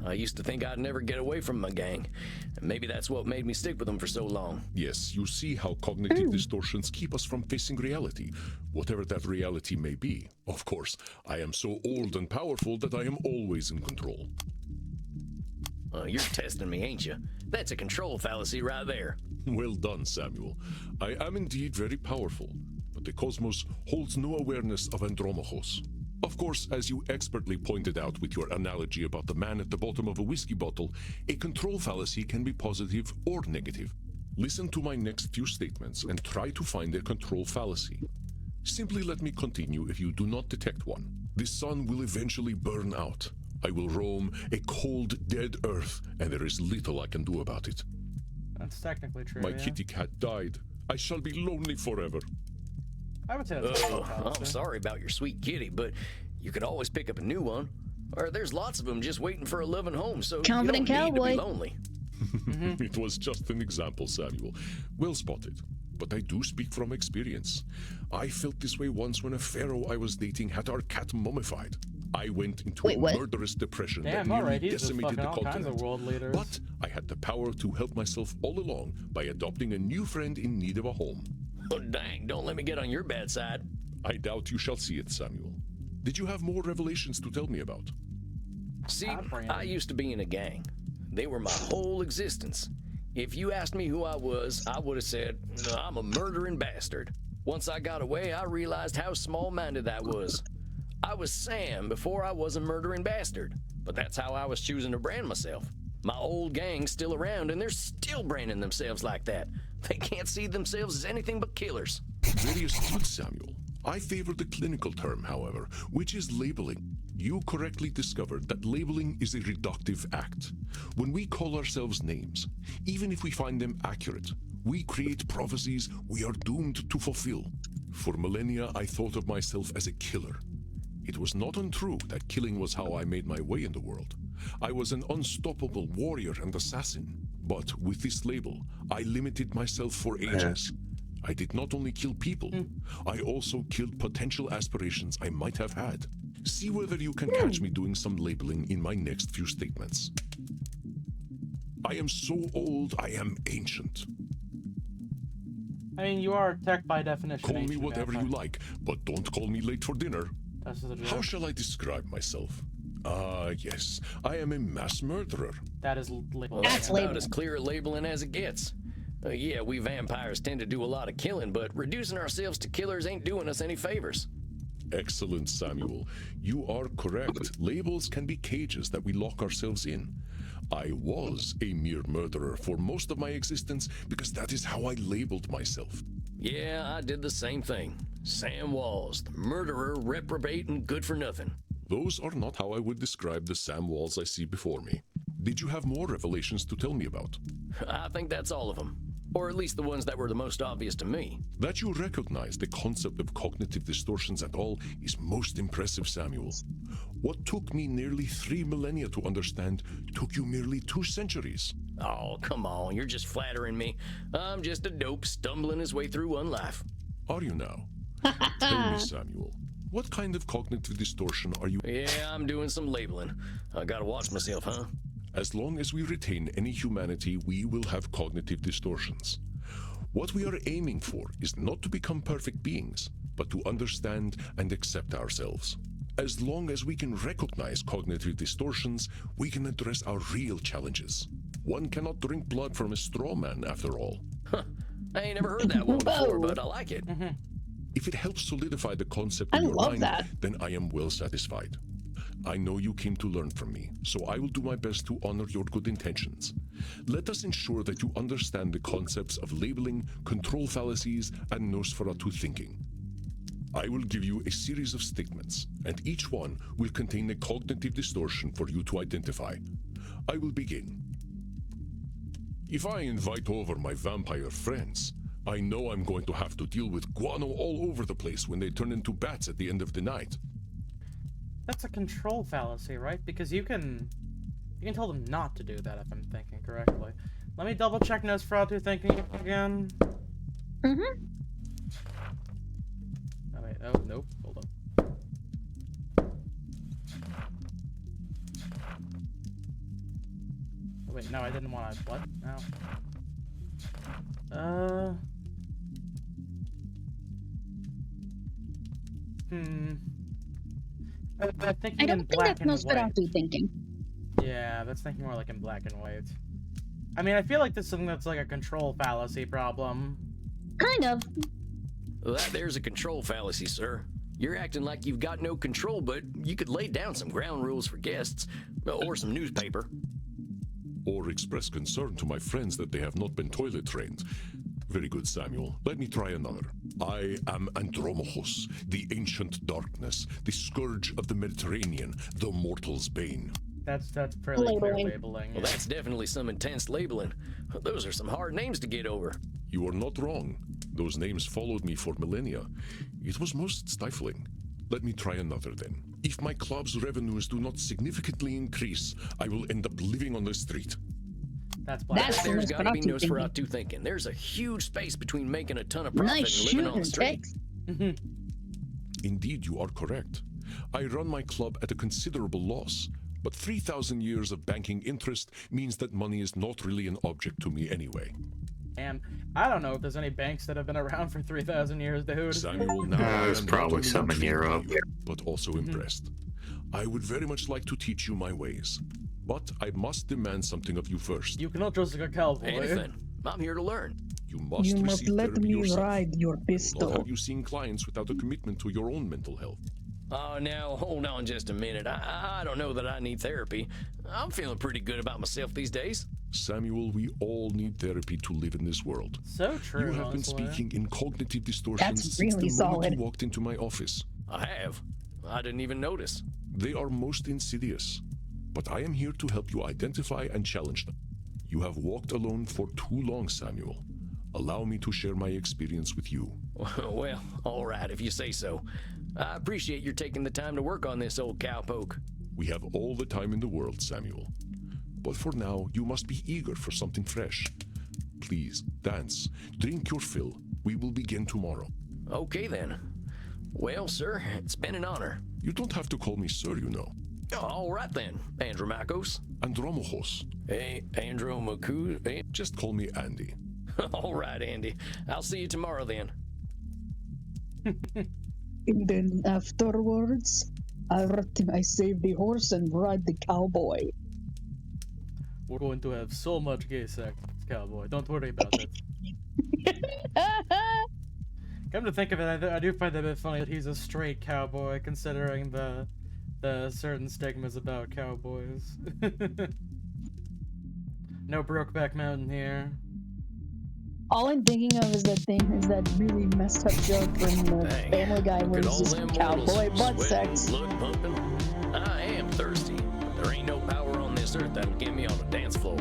I used to think I'd never get away from my gang. And maybe that's what made me stick with them for so long. Yes, you see how cognitive distortions keep us from facing reality, whatever that reality may be. Of course, I am so old and powerful that I am always in control. You're testing me, ain't you? That's a control fallacy right there. Well done, Samuel. I am indeed very powerful, but the cosmos holds no awareness of Andromachos. Of course, as you expertly pointed out with your analogy about the man at the bottom of a whiskey bottle, a control fallacy can be positive or negative. Listen to my next few statements and try to find a control fallacy. Simply let me continue if you do not detect one. The sun will eventually burn out. I will roam a cold, dead earth, and there is little I can do about it. That's technically true. My yeah. kitty cat died. I shall be lonely forever. I would say that's a Oh, fallacy. I'm sorry about your sweet kitty, but you could always pick up a new one. Or there's lots of them just waiting for a loving home, so Confident you don't need to cowboy. be lonely. It was just an example, Samuel. Well spotted. But I do speak from experience. I felt this way once when a pharaoh I was dating had our cat mummified. I went into a murderous depression that Damn, nearly alright, he's just decimated fucking the all kinds continent. of world leaders. But I had the power to help myself all along by adopting a new friend in need of a home. Oh, dang, don't let me get on your bad side. I doubt you shall see it, Samuel. Did you have more revelations to tell me about? See, I used to be in a gang. They were my whole existence. If you asked me who I was, I would have said, I'm a murdering bastard. Once I got away, I realized how small-minded I was. I was Sam before I was a murdering bastard, but that's how I was choosing to brand myself. My old gang's still around, and they're still branding themselves like that. They can't see themselves as anything but killers. Very astute, Samuel. I favor the clinical term, however, which is labeling. You correctly discovered that labeling is a reductive act. When we call ourselves names, even if we find them accurate, we create prophecies we are doomed to fulfill. For millennia, I thought of myself as a killer. It was not untrue that killing was how I made my way in the world. I was an unstoppable warrior and assassin. But with this label, I limited myself for ages. I did not only kill people, I also killed potential aspirations I might have had. See whether you can catch me doing some labeling in my next few statements. I am so old, I am ancient. I mean, you are tech by definition. Call me whatever you like, but don't call me late for dinner. That's the joke. How shall I describe myself? Yes, I am a mass murderer. That is labeling. Well, that's about as clear a labeling as it gets. Yeah, we vampires tend to do a lot of killing, but reducing ourselves to killers ain't doing us any favors. Excellent, Samuel. You are correct. Labels can be cages that we lock ourselves in. I was a mere murderer for most of my existence because that is how I labeled myself. Yeah, I did the same thing. Sam Walls, the murderer, reprobate, and good for nothing. Those are not how I would describe the Sam Walls I see before me. Did you have more revelations to tell me about? I think that's all of them. Or at least the ones that were the most obvious to me. That you recognize the concept of cognitive distortions at all is most impressive, Samuel. What took me nearly 3 millennia to understand took you merely 2 centuries. Oh, come on, you're just flattering me. I'm just a dope stumbling his way through one life. Are you now? Tell me, Samuel, what kind of cognitive distortion are you? Yeah, I'm doing some labeling. I gotta watch myself, huh? As long as we retain any humanity, we will have cognitive distortions. What we are aiming for is not to become perfect beings, but to understand and accept ourselves. As long as we can recognize cognitive distortions, we can address our real challenges. One cannot drink blood from a straw man, after all. Huh. I ain't never heard that one before, but I like it. If it helps solidify the concept in your mind, then I am well satisfied. I know you came to learn from me, so I will do my best to honor your good intentions. Let us ensure that you understand the concepts of labeling, control fallacies, and Nosferatu thinking. I will give you a series of statements, and each one will contain a cognitive distortion for you to identify. I will begin. If I invite over my vampire friends, I know I'm going to have to deal with guano all over the place when they turn into bats at the end of the night. That's a control fallacy, right? Because you can tell them not to do that if I'm thinking correctly. Let me double check Nosferatu thinking again. Oh wait, oh nope, hold on. Oh wait, no, I didn't want to. What? No. I don't think that's Nosferatu thinking. Yeah, that's thinking more like in black and white. I mean, I feel like this is something that's like a control fallacy problem. Kind of. Well, there's a control fallacy, sir. You're acting like you've got no control, but you could lay down some ground rules for guests, or some newspaper. Or express concern to my friends that they have not been toilet trained. Very good, Samuel. Let me try another. I am Andromachus, the ancient darkness, the scourge of the Mediterranean, the mortal's bane. That's fairly clear labeling. Well, that's definitely some intense labeling. Those are some hard names to get over. You are not wrong. Those names followed me for millennia. It was most stifling. Let me try another then. If my club's revenues do not significantly increase, I will end up living on the street. There's gotta be Nosferatu thinking. There's a huge space between making a ton of profit and living on the street. Indeed, you are correct. I run my club at a considerable loss, but 3,000 years of banking interest means that money is not really an object to me anyway. And I don't know if there's any banks that have been around for 3,000 years, dude. Samuel, now there's probably some in Europe, but also impressed. I would very much like to teach you my ways, but I must demand something of you first. You cannot just like a cowboy. Anything. I'm here to learn. You must let me ride your pistol. Not have you seen clients without a commitment to your own mental health. Oh, now, hold on just a minute. I don't know that I need therapy. I'm feeling pretty good about myself these days. Samuel, we all need therapy to live in this world. So true. You have been honestly. speaking in cognitive distortions That's since really the moment solid. you walked into my office. I have. I didn't even notice. They are most insidious, but I am here to help you identify and challenge them. You have walked alone for too long, Samuel. Allow me to share my experience with you. Well, all right, if you say so. I appreciate your taking the time to work on this, old cowpoke. We have all the time in the world, Samuel. But for now, you must be eager for something fresh. Please, dance, drink your fill. We will begin tomorrow. Okay, then. Well, sir, it's been an honor. You don't have to call me sir, you know. All right, then, Andromachos. Andromachos. Hey, Andromachus. Hey. Just call me Andy. All right, Andy. I'll see you tomorrow, then. And then afterwards, I save the horse and ride the cowboy. We're going to have so much gay sex, cowboy. Don't worry about it. Come to think of it, I do find it a bit funny that he's a straight cowboy, considering the certain stigmas about cowboys. No Brokeback Mountain here. All I'm thinking of is that really messed up joke from the Dang. Family Guy where Look at it's all just them cowboy mortals butt sweating, sex. blood pumping. I am thirsty, but there ain't no power on this earth that'll get me on the dance floor.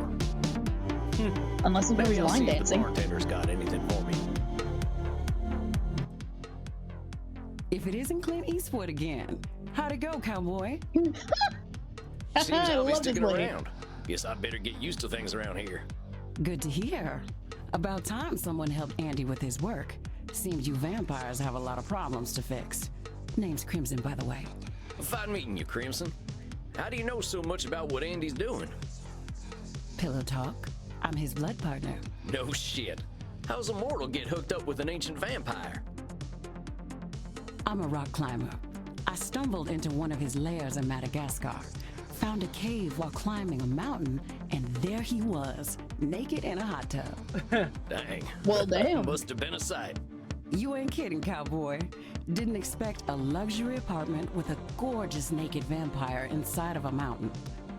Unless it Maybe was I'll line see if the dancing. bartender's got anything for me. If it isn't Clint Eastwood again, how'd it go, cowboy? Seems I I'll be love this sticking lady. around. Guess I better get used to things around here. Good to hear. About time someone helped Andy with his work. Seems you vampires have a lot of problems to fix. Name's Crimson, by the way. Fine meeting you, Crimson. How do you know so much about what Andy's doing? Pillow talk. I'm his blood partner. No shit. How's a mortal get hooked up with an ancient vampire? I'm a rock climber. I stumbled into one of his lairs in Madagascar, found a cave while climbing a mountain, and there he was, naked in a hot tub. Dang. Well, damn. Must have been a sight. You ain't kidding, cowboy. Didn't expect a luxury apartment with a gorgeous naked vampire inside of a mountain.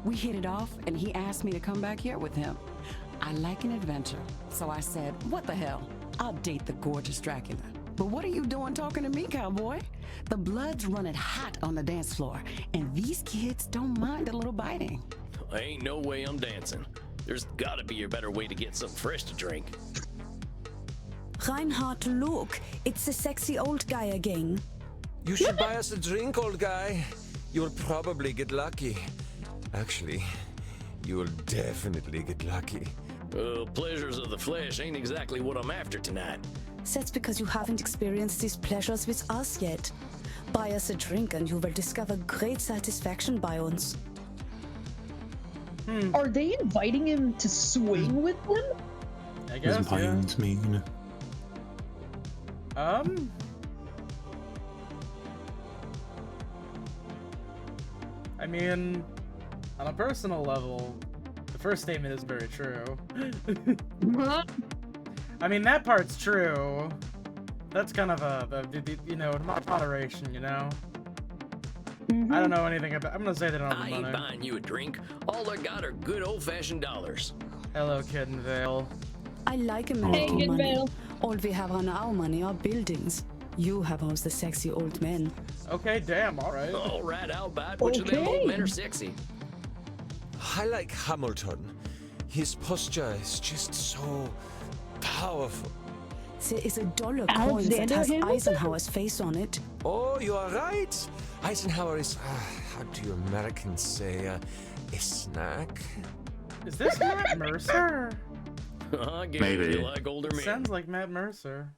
We hit it off, and he asked me to come back here with him. I like an adventure, so I said, what the hell? I'll date the gorgeous Dracula. But what are you doing talking to me, cowboy? The blood's running hot on the dance floor, and these kids don't mind a little biting. Ain't no way I'm dancing. There's gotta be a better way to get something fresh to drink. Reinhard, look, it's the sexy old guy again. You should buy us a drink, old guy. You'll probably get lucky. Actually, you will definitely get lucky. Pleasures of the flesh ain't exactly what I'm after tonight. That's because you haven't experienced these pleasures with us yet. Buy us a drink and you will discover great satisfaction by us. Are they inviting him to swing with them? I guess, What does yeah. vines mean? I mean, on a personal level, the first statement is very true. I mean, that part's true. That's kind of you know, moderation, you know? I don't know anything about. I'm gonna say they don't have I the ain't money. buying you a drink. All I got are good old-fashioned dollars. Hello, Kid and Vale. I like Hey, American good money. Vale. All we have on our money are buildings. You have all the sexy old men. Okay, damn, alright. All right, I'll buy it. Which of them old men are sexy? I like Hamilton. His posture is just so powerful. There is a dollar coin that Alexander has Hamilton? Eisenhower's face on it. Oh, you are right. Eisenhower is, how do you Americans say, a snack? Is this Matt Mercer? I guess Maybe. you like older men. Sounds like Matt Mercer.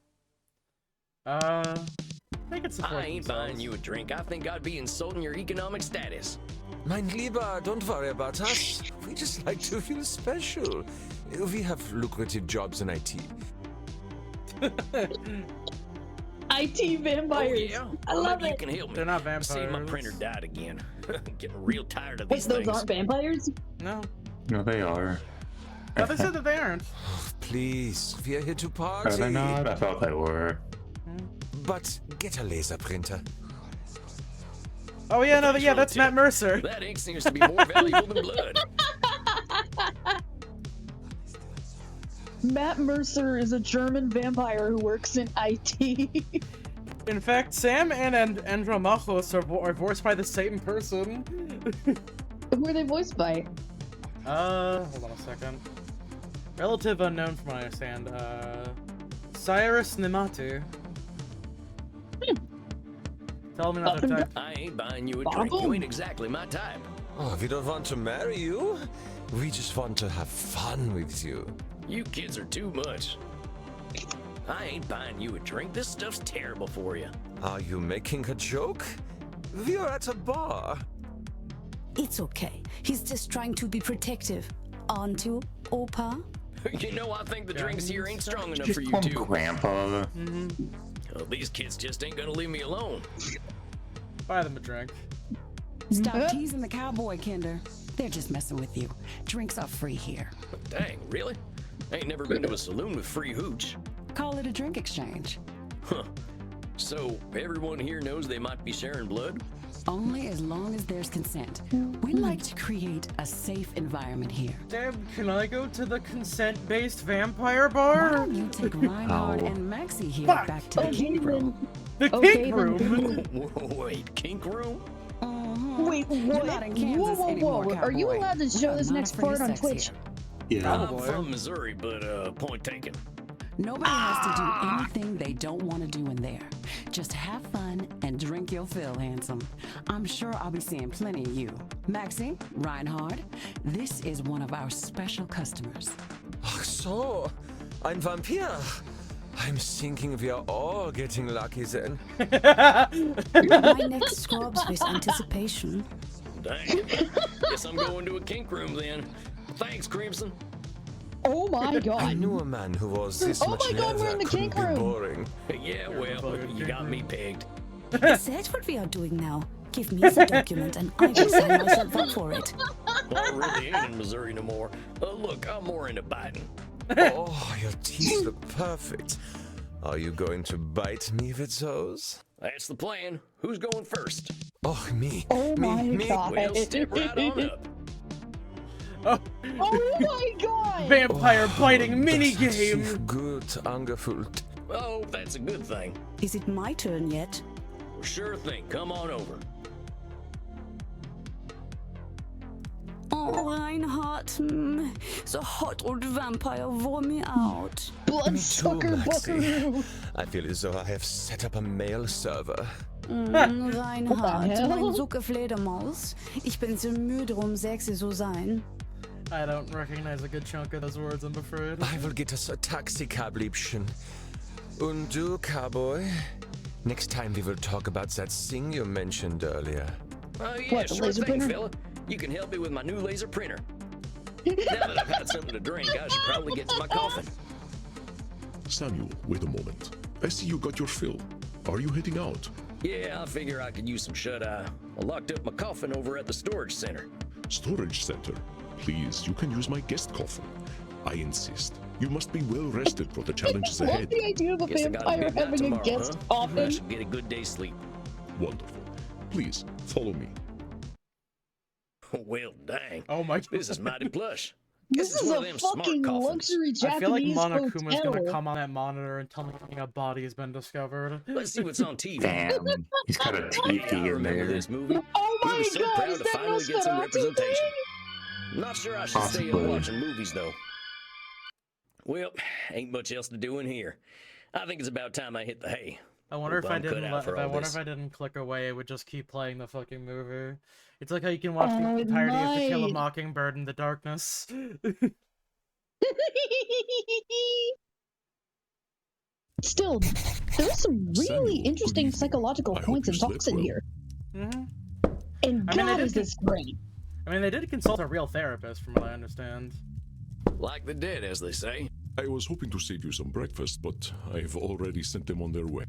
They can support I ain't buying themselves. you a drink. I think I'd be insulting your economic status. Mein Lieber, don't worry about us. We just like to feel special. We have lucrative jobs in IT. IT vampires. Oh, yeah? I Well, love maybe it. you can help me. They're not vampires. See, my printer died again. Getting real tired of Wait, these those things. aren't vampires? No. No, they are. No, they said that they aren't. Please, we are here to party. Are they not? I thought they were. But get a laser printer. Oh yeah, no, Thanks yeah, for the that's Matt tip. Mercer. That ink seems to be more valuable than blood. Matt Mercer is a German vampire who works in IT. In fact, Sam and Andromachos are voiced by the same person. Who are they voiced by? Hold on a second. Relative unknown from what I understand. Cyrus Nematu. Tell me not to type. I ain't buying you a drink. You ain't exactly my type. Oh, we don't want to marry you. We just want to have fun with you. You kids are too much. I ain't buying you a drink. This stuff's terrible for you. Are you making a joke? We are at a bar. It's okay. He's just trying to be protective. Aren't you, Opa? You know, I think the drinks here ain't strong enough Just for you call him two. Grandpa. Oh, these kids just ain't gonna leave me alone. Buy them a drink. Stop teasing the cowboy, Kinder. They're just messing with you. Drinks are free here. Dang, really? Ain't never been to a saloon with free hooch. Call it a drink exchange. Huh. So, everyone here knows they might be sharing blood? Only as long as there's consent. We like to create a safe environment here. Sam, can I go to the consent-based vampire Why bar? don't you take Reinhard Oh. and Maxie here Fuck. back to the kink room? The Okay, kink then. room? Wait, kink room? Wait, You're what? not in Kansas Whoa, anymore, Are you cowboy. allowed to We show are this not next afraid of part on sex Twitch? here. Yeah. I'm from Missouri, but point taken. Nobody has to do anything they don't want to do in there. Just have fun and drink your fill, handsome. I'm sure I'll be seeing plenty of you. Maxie, Reinhard, this is one of our special customers. Ach so, ein Vampir. I'm thinking we are all getting lucky then. My neck scrubs with anticipation. Dang. Guess I'm going to a kink room then. Thanks, Crimson. Oh my I god. knew a man who was this Oh much my God, we're leather in the couldn't kink be room. boring. Yeah, well, you got me pegged. Is that what we are doing now? Give me the document and I will sign myself up for it. I really ain't in Missouri no more. Look, I'm more into biting. Oh, your teeth look perfect. Are you going to bite me with those? That's the plan. Who's going first? Oh, me. Oh my me. god. Well, step right on up. Oh, Oh my god. vampire biting Das hat minigame! sich gut angefühlt. Oh, that's a good thing. Is it my turn yet? Well, sure thing. Come on over. Oh, Reinhard. The hot old vampire wore me out. Bloodsucker Maxie. buckaroo. I feel as though I have set up a mail server. Reinhard, hell? mein Sucke Fledermaus. Ich bin so müde, sexy zu sein. I don't recognize a good chunk of those words, I'm afraid. I will get us a taxi cab, Liebchen. Und du, cowboy? Next time we will talk about that thing you mentioned earlier. Oh, yeah, What, the sure laser thing, printer? fella. You can help me with my new laser printer. Now that I've had something to drink, I should probably get to my coffin. Samuel, wait a moment. I see you got your fill. Are you heading out? Yeah, I figure I could use some shut-eye. I locked up my coffin over at the storage center. Storage center. Please, you can use my guest coffin. I insist. You must be well rested for the challenges I love ahead. the idea of a Guess I gotta vampire head out having a tomorrow, guest huh? I coffin. should get a good day's sleep. Wonderful. Please, follow me. Well, dang. Oh my This is mighty plush. This Guess it's is one a of them smart fucking coffins. luxury I feel like Japanese Monokuma's gonna hotel. come on that monitor and tell me a body has been discovered. Let's see what's on TV. Damn. He's got a Yeah, I teepee in remember there. this movie. Oh We my were so god, proud is to that finally get some Nosferatu representation. thing? Not sure I should stay up Possibly. watching movies, though. Well, ain't much else to do in here. I think it's about time I hit the hay. I wonder Hope if I I'm cut didn't. out for I all wonder this. if I didn't click away, it would just keep playing the fucking movie. It's like how you can watch Oh, the it entirety of To Kill a might. Mockingbird in the darkness. Still, there's some really Samuel, good interesting evening. psychological I hope points you and talks slept in well. here. hmm And I mean, God, they is did- this great. I mean, they did consult a real therapist, from what I understand. Like the dead, as they say. I was hoping to save you some breakfast, but I've already sent them on their way.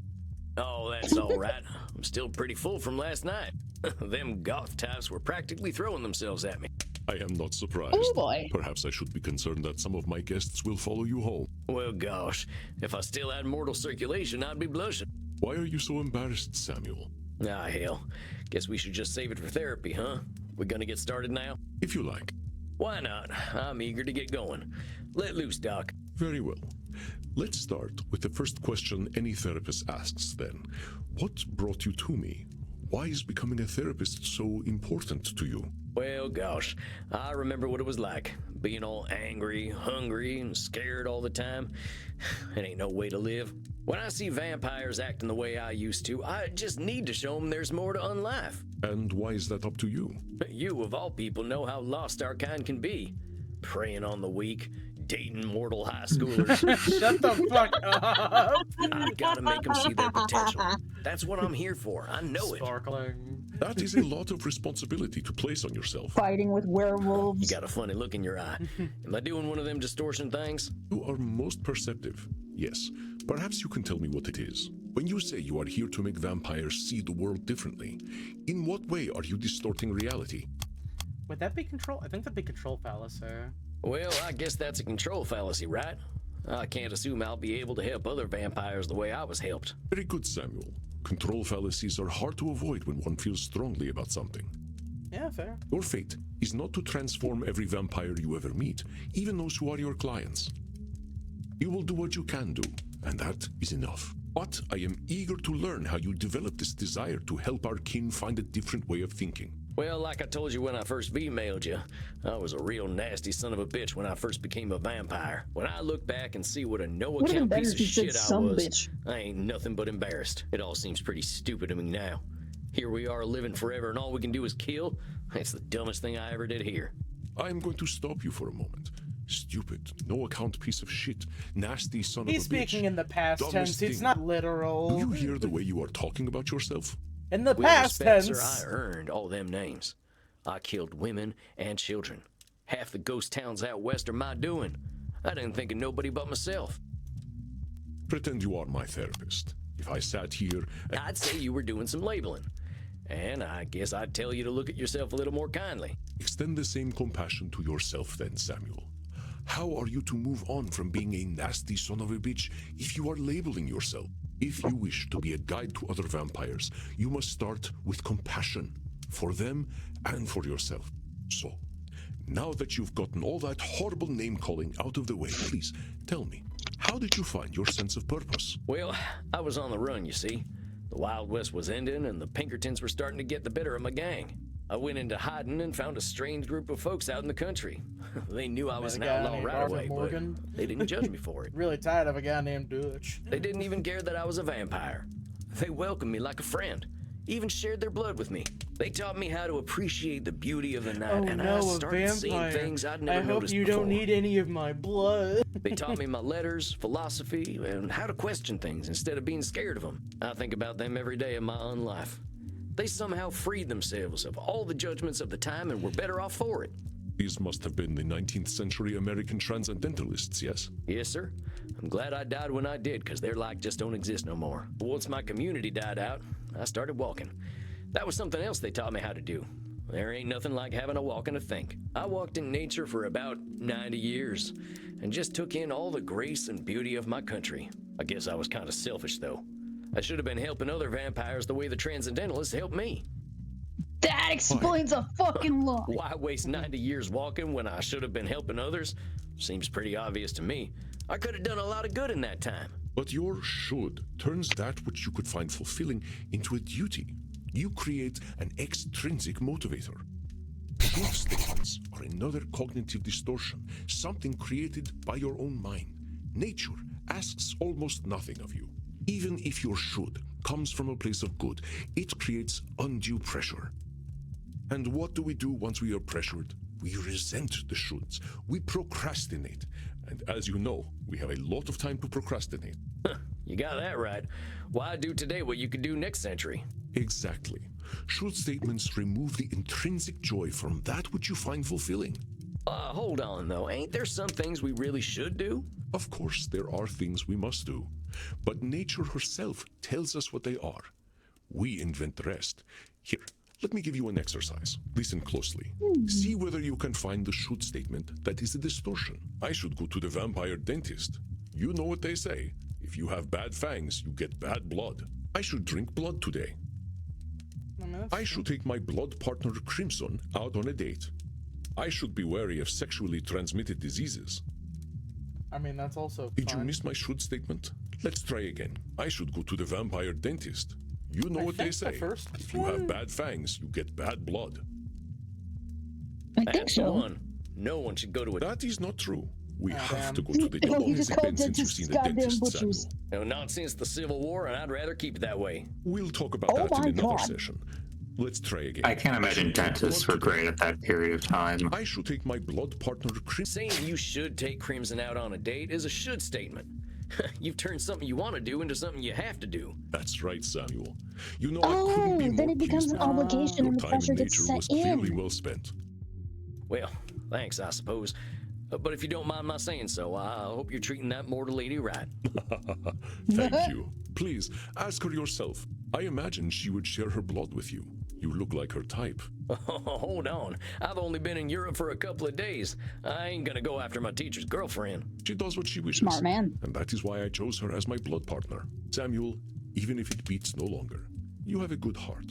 Oh, that's all right. I'm still pretty full from last night. Them goth types were practically throwing themselves at me. I am not surprised. Oh boy. Perhaps I should be concerned that some of my guests will follow you home. Well, gosh, if I still had mortal circulation, I'd be blushing. Why are you so embarrassed, Samuel? Ah, hell. Guess we should just save it for therapy, huh? We gonna get started now? If you like. Why not? I'm eager to get going. Let loose, Doc. Very well. Let's start with the first question any therapist asks then. What brought you to me? Why is becoming a therapist so important to you? Well, gosh, I remember what it was like, being all angry, hungry, and scared all the time. It ain't no way to live. When I see vampires acting the way I used to, I just need to show them there's more to unlife. And why is that up to you? You, of all people, know how lost our kind can be. Preying on the weak, dating mortal high schoolers. Shut the fuck up! I gotta make them see their potential. That's what I'm here for. I know it. Sparkling. That is a lot of responsibility to place on yourself. Fighting with werewolves. You got a funny look in your eye. Am I doing one of them distortion things? You are most perceptive, yes. Perhaps you can tell me what it is. When you say you are here to make vampires see the world differently, in what way are you distorting reality? Would that be control? I think that'd be control fallacy. Well, I guess that's a control fallacy, right? I can't assume I'll be able to help other vampires the way I was helped. Very good, Samuel. Control fallacies are hard to avoid when one feels strongly about something. Yeah, fair. Your fate is not to transform every vampire you ever meet, even those who are your clients. You will do what you can do, and that is enough. But I am eager to learn how you develop this desire to help our kin find a different way of thinking. Well, like I told you when I first V-mailed you, I was a real nasty son of a bitch when I first became a vampire. When I look back and see what a no-account piece of shit I was, I ain't nothing but embarrassed. It all seems pretty stupid to me now. Here we are living forever and all we can do is kill? That's the dumbest thing I ever did here. I'm going to stop you for a moment. Stupid, no-account piece of shit, nasty son of a bitch. He's speaking in the past tense, it's not literal. Do you hear the way you are talking about yourself? In the past tense. Spencer, I earned all them names. I killed women and children. Half the ghost towns out west are my doing. I didn't think of nobody but myself. Pretend you are my therapist. If I sat here... I'd say you were doing some labeling. And I guess I'd tell you to look at yourself a little more kindly. Extend the same compassion to yourself then, Samuel. How are you to move on from being a nasty son of a bitch if you are labeling yourself? If you wish to be a guide to other vampires, you must start with compassion for them and for yourself. So, now that you've gotten all that horrible name-calling out of the way, please tell me, how did you find your sense of purpose? Well, I was on the run, you see. The Wild West was ending and the Pinkertons were starting to get the better of my gang. I went into hiding and found a strange group of folks out in the country. They knew I was an outlaw right away, but they didn't judge me for it. Really tired of a guy named Dutch. They didn't even care that I was a vampire. They welcomed me like a friend, even shared their blood with me. They taught me how to appreciate the beauty of the night, and I started seeing things I'd never noticed before. I hope you don't need any of my blood. They taught me my letters, philosophy, and how to question things instead of being scared of them. I think about them every day of my own life. They somehow freed themselves of all the judgments of the time and were better off for it. These must have been the 19th century American transcendentalists, yes? Yes, sir. I'm glad I died when I did, because their like just don't exist no more. Once my community died out, I started walking. That was something else they taught me how to do. There ain't nothing like having a walk and a think. I walked in nature for about 90 years, and just took in all the grace and beauty of my country. I guess I was kind of selfish, though. I should have been helping other vampires the way the Transcendentalists helped me. That explains a fucking lot. Why waste 90 years walking when I should have been helping others? Seems pretty obvious to me. I could have done a lot of good in that time. But your should turns that which you could find fulfilling into a duty. You create an extrinsic motivator. Truth statements are another cognitive distortion, something created by your own mind. Nature asks almost nothing of you. Even if your should comes from a place of good, it creates undue pressure. And what do we do once we are pressured? We resent the shoulds. We procrastinate. And as you know, we have a lot of time to procrastinate. You got that right. Why do today what you could do next century? Exactly. Should statements remove the intrinsic joy from that which you find fulfilling? Hold on, though. Ain't there some things we really should do? Of course, there are things we must do. But nature herself tells us what they are. We invent the rest. Here, let me give you an exercise. Listen closely. See whether you can find the should statement that is a distortion. I should go to the vampire dentist. You know what they say. If you have bad fangs, you get bad blood. I should drink blood today. I should take my blood partner Crimson out on a date. I should be wary of sexually transmitted diseases. I mean, that's also Did you fine. miss my should statement? Let's try again. I should go to the vampire dentist. You know I what they think the say. first If you have bad fangs, you get bad blood. I think That's the so. one. No one should go to a... That is not true. We Oh, have damn. to go to the... Oh, How long you has just it called been since you've dentists seen the goddamn dentist, butchers. Samuel? No, not since the Civil War, and I'd rather keep it that way. We'll talk about Oh that my in another God. session. Let's try again. I can't imagine dentists were great at that period of time. I should take my blood partner Crimson. Saying you should take Crimson out on a date is a should statement. You've turned something you want to do into something you have to do. That's right, Samuel. You know, I couldn't be Oh, more then it becomes pleased an with you. obligation Your and the time in pressure gets nature set was clearly in. well spent. Well, thanks, I suppose. But if you don't mind my saying so, I hope you're treating that mortal lady right. Thank you. Please, ask her yourself. I imagine she would share her blood with you. You look like her type. Hold on. I've only been in Europe for a couple of days. I ain't gonna go after my teacher's girlfriend. She does what she wishes. Smart man. And that is why I chose her as my blood partner. Samuel, even if it beats no longer, you have a good heart.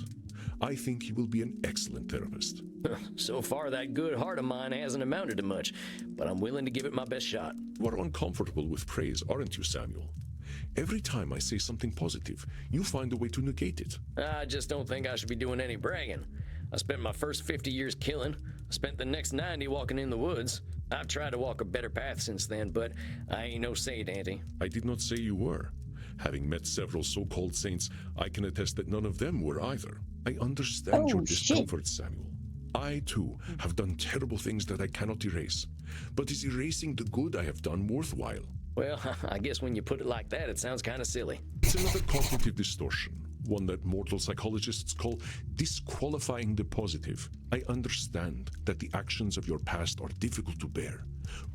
I think you will be an excellent therapist. So far, that good heart of mine hasn't amounted to much, but I'm willing to give it my best shot. You are uncomfortable with praise, aren't you, Samuel? Every time I say something positive, you find a way to negate it. I just don't think I should be doing any bragging. I spent my first 50 years killing. I spent the next 90 walking in the woods. I've tried to walk a better path since then, but I ain't no saint, Auntie. I did not say you were. Having met several so-called saints, I can attest that none of them were either. I understand Oh, your shit. discomfort, Samuel. I, too, have done terrible things that I cannot erase. But is erasing the good I have done worthwhile? Well, I guess when you put it like that, it sounds kind of silly. It's another cognitive distortion, one that mortal psychologists call disqualifying the positive. I understand that the actions of your past are difficult to bear,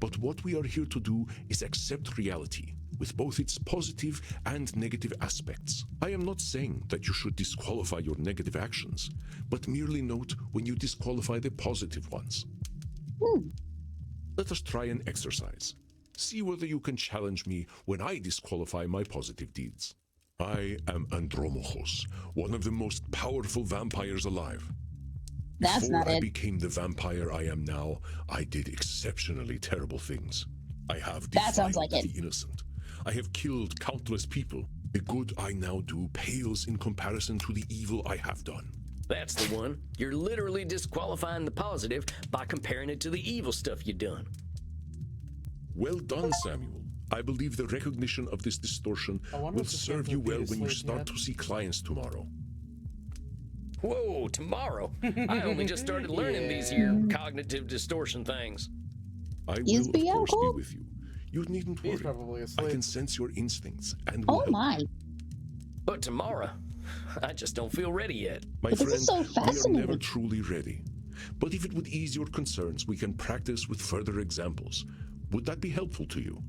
but what we are here to do is accept reality, with both its positive and negative aspects. I am not saying that you should disqualify your negative actions, but merely note when you disqualify the positive ones. Let us try an exercise. See whether you can challenge me when I disqualify my positive deeds. I am Andromochos, one of the most powerful vampires alive. That's Before not I it. became the vampire I am now, I did exceptionally terrible things. I have That sounds defiled like it. the innocent. I have killed countless people. The good I now do pales in comparison to the evil I have done. That's the one. You're literally disqualifying the positive by comparing it to the evil stuff you done. Well done, Samuel. I believe the recognition of this distortion I wonder will if this serve game you would be well when you asleep start yet. to see clients tomorrow. Whoa, tomorrow? I only just started learning these here cognitive distortion things. I Is will, of course, be Bianco? with you. You needn't He's worry. probably I asleep. can sense your instincts and will Oh help. my. But tomorrow, I just don't feel ready yet. My But this friend, is so we are never fascinating. truly ready. But if it would ease your concerns, we can practice with further examples. Would that be helpful to you?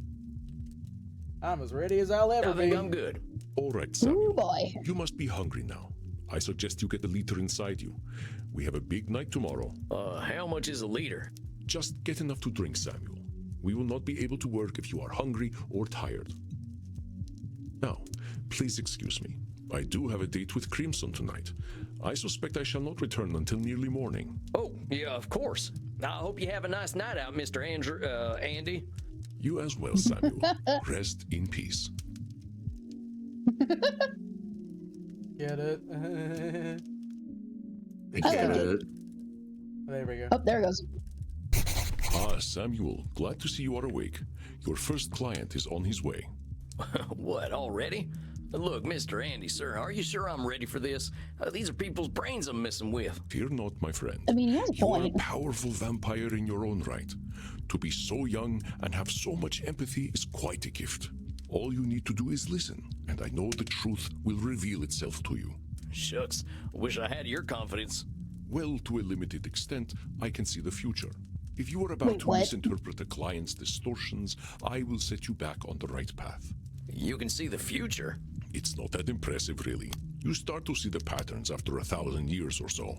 I'm as ready as I'll ever I think be. I'm good. All right, Samuel. Ooh boy. You must be hungry now. I suggest you get the liter inside you. We have a big night tomorrow. How much is a liter? Just get enough to drink, Samuel. We will not be able to work if you are hungry or tired. Now, please excuse me. I do have a date with Crimson tonight. I suspect I shall not return until nearly morning. Oh, yeah, of course. I hope you have a nice night out, Mr. Andy. You as well, Samuel. Rest in peace. Get it? I I get like it. it. There we go. Oh, there it goes. Ah, Samuel, glad to see you are awake. Your first client is on his way. What, already? Look, Mr. Andy, sir, are you sure I'm ready for this? These are people's brains I'm messing with. Fear not, my friend. I mean, he has a You are a point. powerful vampire in your own right. To be so young and have so much empathy is quite a gift. All you need to do is listen, and I know the truth will reveal itself to you. Shucks, wish I had your confidence. Well, to a limited extent, I can see the future. If you are about Wait, to what? misinterpret a client's distortions, I will set you back on the right path. You can see the future. It's not that impressive, really. You start to see the patterns after 1,000 years or so.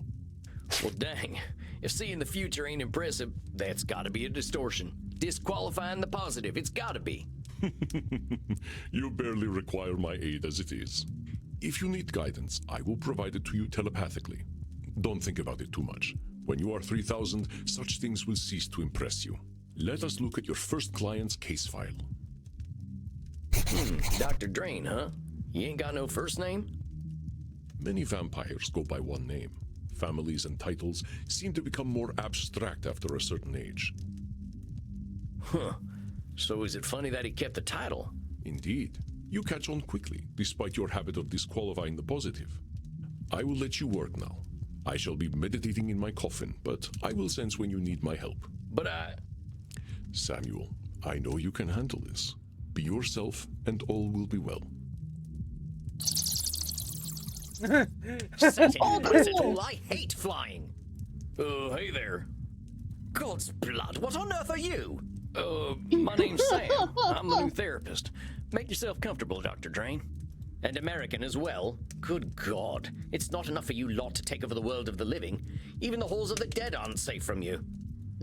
Well, dang. If seeing the future ain't impressive, that's gotta be a distortion. Disqualifying the positive, it's gotta be. You barely require my aid as it is. If you need guidance, I will provide it to you telepathically. Don't think about it too much. When you are 3000, such things will cease to impress you. Let us look at your first client's case file. Dr. Drain, huh? You ain't got no first name? Many vampires go by one name. Families and titles seem to become more abstract after a certain age. Huh. So is it funny that he kept the title? Indeed. You catch on quickly, despite your habit of disqualifying the positive. I will let you work now. I shall be meditating in my coffin, but I will sense when you need my help. But I... Samuel, I know you can handle this. Be yourself, and all will be well. Cool. I hate flying. Hey there. God's blood, what on earth are you? My name's Sam. I'm the new therapist. Make yourself comfortable, Dr. Drain. And American as well. Good God. It's not enough for you lot to take over the world of the living. Even the halls of the dead aren't safe from you.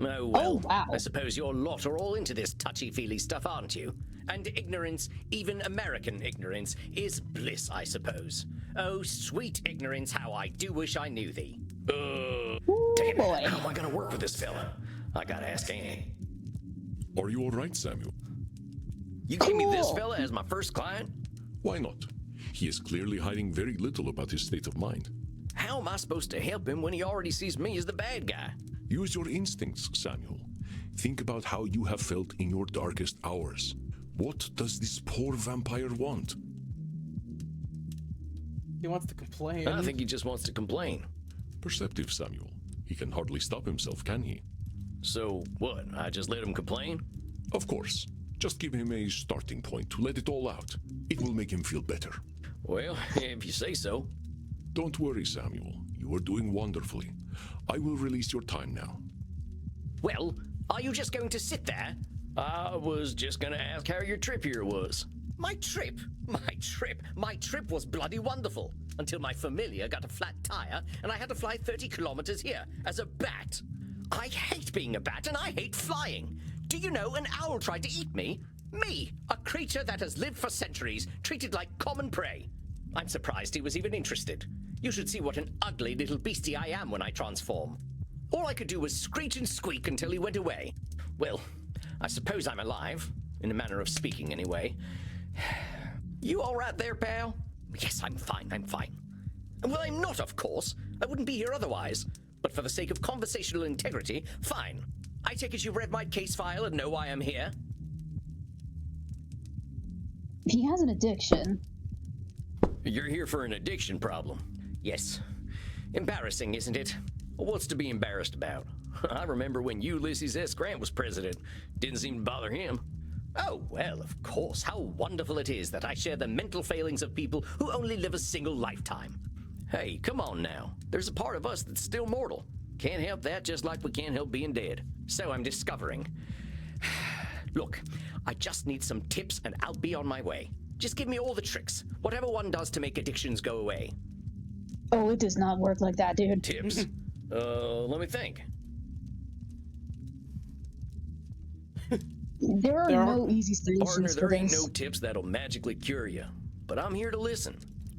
Oh, well. Oh, wow. I suppose your lot are all into this touchy-feely stuff, aren't you? And ignorance, even American ignorance, is bliss, I suppose. Oh, sweet ignorance, how I do wish I knew thee. Damn it. How am I gonna work with this fella? I gotta ask Annie. Are you all right, Samuel? You gave me this fella as my first client? Why not? He is clearly hiding very little about his state of mind. How am I supposed to help him when he already sees me as the bad guy? Use your instincts, Samuel. Think about how you have felt in your darkest hours. What does this poor vampire want? He wants to complain. I think he just wants to complain. Perceptive, Samuel. He can hardly stop himself, can he? So, what? I just let him complain? Of course. Just give him a starting point to let it all out. It will make him feel better. Well, if you say so. Don't worry, Samuel. You are doing wonderfully. I will release your time now. Well, are you just going to sit there? I was just gonna ask how your trip here was. My trip? My trip was bloody wonderful. Until my familiar got a flat tire and I had to fly 30 kilometers here as a bat. I hate being a bat and I hate flying. Do you know an owl tried to eat me? Me, a creature that has lived for centuries, treated like common prey. I'm surprised he was even interested. You should see what an ugly little beastie I am when I transform. All I could do was screech and squeak until he went away. Well, I suppose I'm alive, in a manner of speaking anyway. You all right there, pal? Yes, I'm fine. Well, I'm not, of course. I wouldn't be here otherwise. But for the sake of conversational integrity, fine. I take it you've read my case file and know why I'm here? He has an addiction. You're here for an addiction problem. Yes. Embarrassing, isn't it? What's to be embarrassed about? I remember when Ulysses S. Grant was president. Didn't seem to bother him. Oh, well, of course. How wonderful it is that I share the mental failings of people who only live a single lifetime. Hey, come on now. There's a part of us that's still mortal. Can't help that, just like we can't help being dead. So I'm discovering. Look, I just need some tips and I'll be on my way. Just give me all the tricks. Whatever one does to make addictions go away. Oh, it does not work like that, dude. Tips? Let me think. There are no easy solutions Partner, for there ain't this. no tips that'll magically cure you. But I'm here to listen.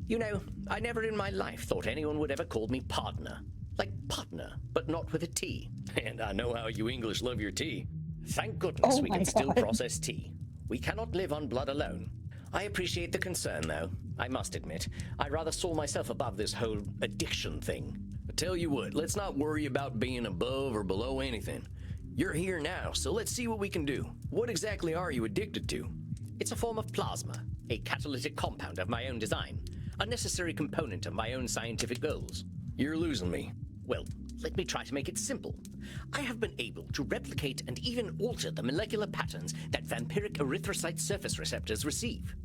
You know, I never in my life thought anyone would ever call me partner. Like partner, but not with a T. And I know how you English love your tea. Thank goodness we can still process tea. We cannot live on blood alone. I appreciate the concern, though. I must admit, I rather saw myself above this whole addiction thing. I tell you what, let's not worry about being above or below anything. You're here now, so let's see what we can do. What exactly are you addicted to? It's a form of plasma, a catalytic compound of my own design, a necessary component of my own scientific goals. You're losing me. Well, let me try to make it simple. I have been able to replicate and even alter the molecular patterns that vampiric erythrocyte surface receptors receive.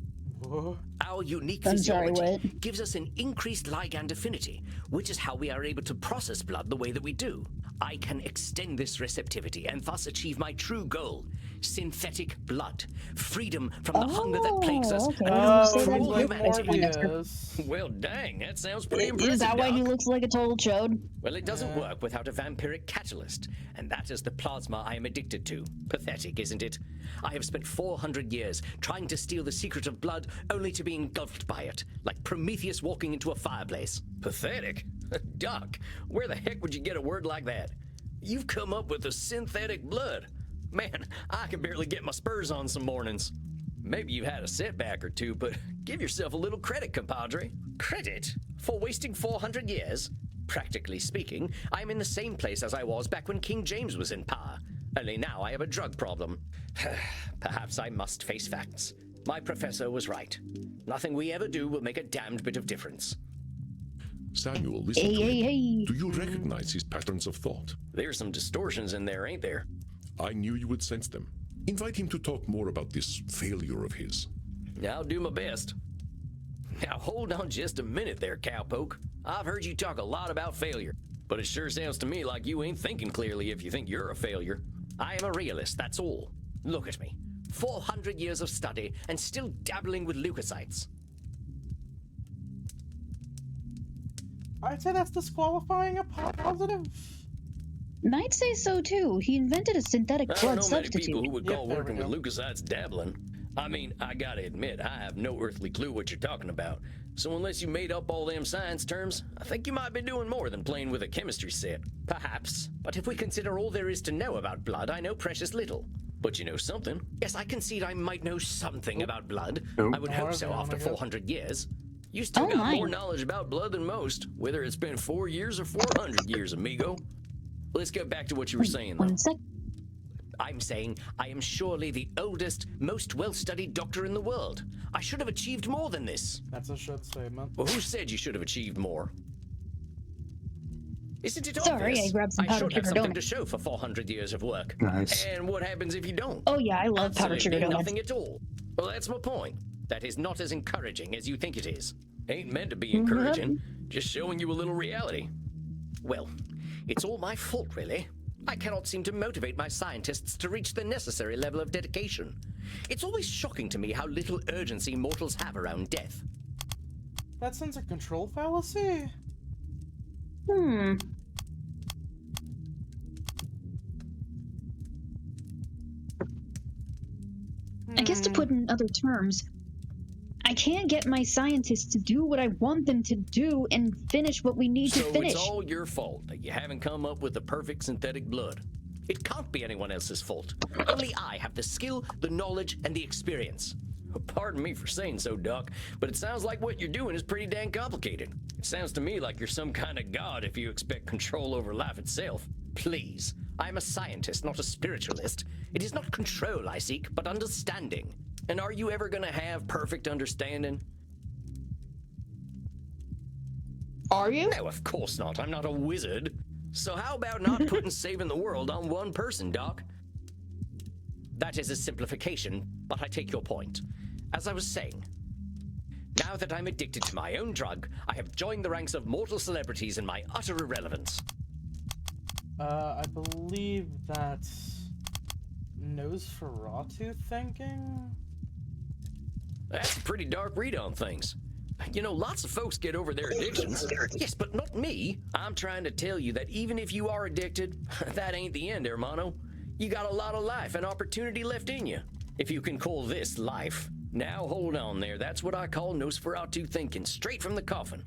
Our unique physiology gives us an increased ligand affinity, which is how we are able to process blood the way that we do. I can extend this receptivity and thus achieve my true goal, synthetic blood, freedom from the hunger that plagues us, okay. and Oh, So he's that's all like that's humanity. Morbius. Well, dang, that sounds pretty impressive. Is that why he Doc. looks like a total chode? Well, it doesn't work without a vampiric catalyst, and that is the plasma I am addicted to. Pathetic, isn't it? I have spent 400 years trying to steal the secret of blood, only to be engulfed by it, like Prometheus walking into a fireplace. Pathetic? Doc, where the heck would you get a word like that? You've come up with a synthetic blood. Man, I can barely get my spurs on some mornings. Maybe you've had a setback or two, but give yourself a little credit, compadre. Credit? For wasting 400 years? Practically speaking, I'm in the same place as I was back when King James was in power. Only now I have a drug problem. Perhaps I must face facts. My professor was right. Nothing we ever do will make a damned bit of difference. Samuel, listen to me. Do you recognize his patterns of thought? There's some distortions in there, ain't there? I knew you would sense them. Invite him to talk more about this failure of his. I'll do my best. Now hold on just a minute there, cowpoke. I've heard you talk a lot about failure, but it sure sounds to me like you ain't thinking clearly if you think you're a failure. I am a realist, that's all. Look at me. 400 years of study and still dabbling with leukocytes. I'd say that's disqualifying a positive. I'd say so too. He invented a synthetic I don't blood know many substitute. people who would call there working we with leukocytes dabbling. I mean, I gotta admit, I have no earthly clue what you're talking about. So unless you made up all them science terms, I think you might be doing more than playing with a chemistry set. Perhaps. But if we consider all there is to know about blood, I know precious little. But you know something. Yes, I concede I might know something about blood. I would hope so after 400 years. You still got more knowledge about blood than most, whether it's been 4 years or 400 years, amigo. Let's get back to what you were saying, though. I'm saying I am surely the oldest, most well-studied doctor in the world. I should have achieved more than this. That's a should statement. Well, who said you should have achieved more? Isn't it Sorry, obvious? I grabbed some powdered should have sugar something donut. to show for 400 years of work. Nice. And what happens if you don't? Oh yeah, I love powdered sugar Absolutely donuts. nothing at all. Well, that's my point. That is not as encouraging as you think it is. Ain't meant to be encouraging, just showing you a little reality. Well, it's all my fault, really. I cannot seem to motivate my scientists to reach the necessary level of dedication. It's always shocking to me how little urgency mortals have around death. That sense of control fallacy? I guess to put in other terms, I can't get my scientists to do what I want them to do and finish what we need to finish. So it's all your fault that you haven't come up with the perfect synthetic blood. It can't be anyone else's fault. Only I have the skill, the knowledge, and the experience. Pardon me for saying so, Doc, but it sounds like what you're doing is pretty dang complicated. It sounds to me like you're some kind of god if you expect control over life itself. Please, I am a scientist, not a spiritualist. It is not control I seek, but understanding. And are you ever gonna have perfect understanding? Are you? No, of course not. I'm not a wizard. So how about not putting saving the world on one person, Doc? That is a simplification, but I take your point. As I was saying, now that I'm addicted to my own drug, I have joined the ranks of mortal celebrities in my utter irrelevance. I believe that's Nosferatu thinking? That's a pretty dark read on things. You know, lots of folks get over their addictions. Yes, but not me. I'm trying to tell you that even if you are addicted, that ain't the end, hermano. You got a lot of life and opportunity left in you. If you can call this life. Now, hold on there. That's what I call Nosferatu thinking, straight from the coffin.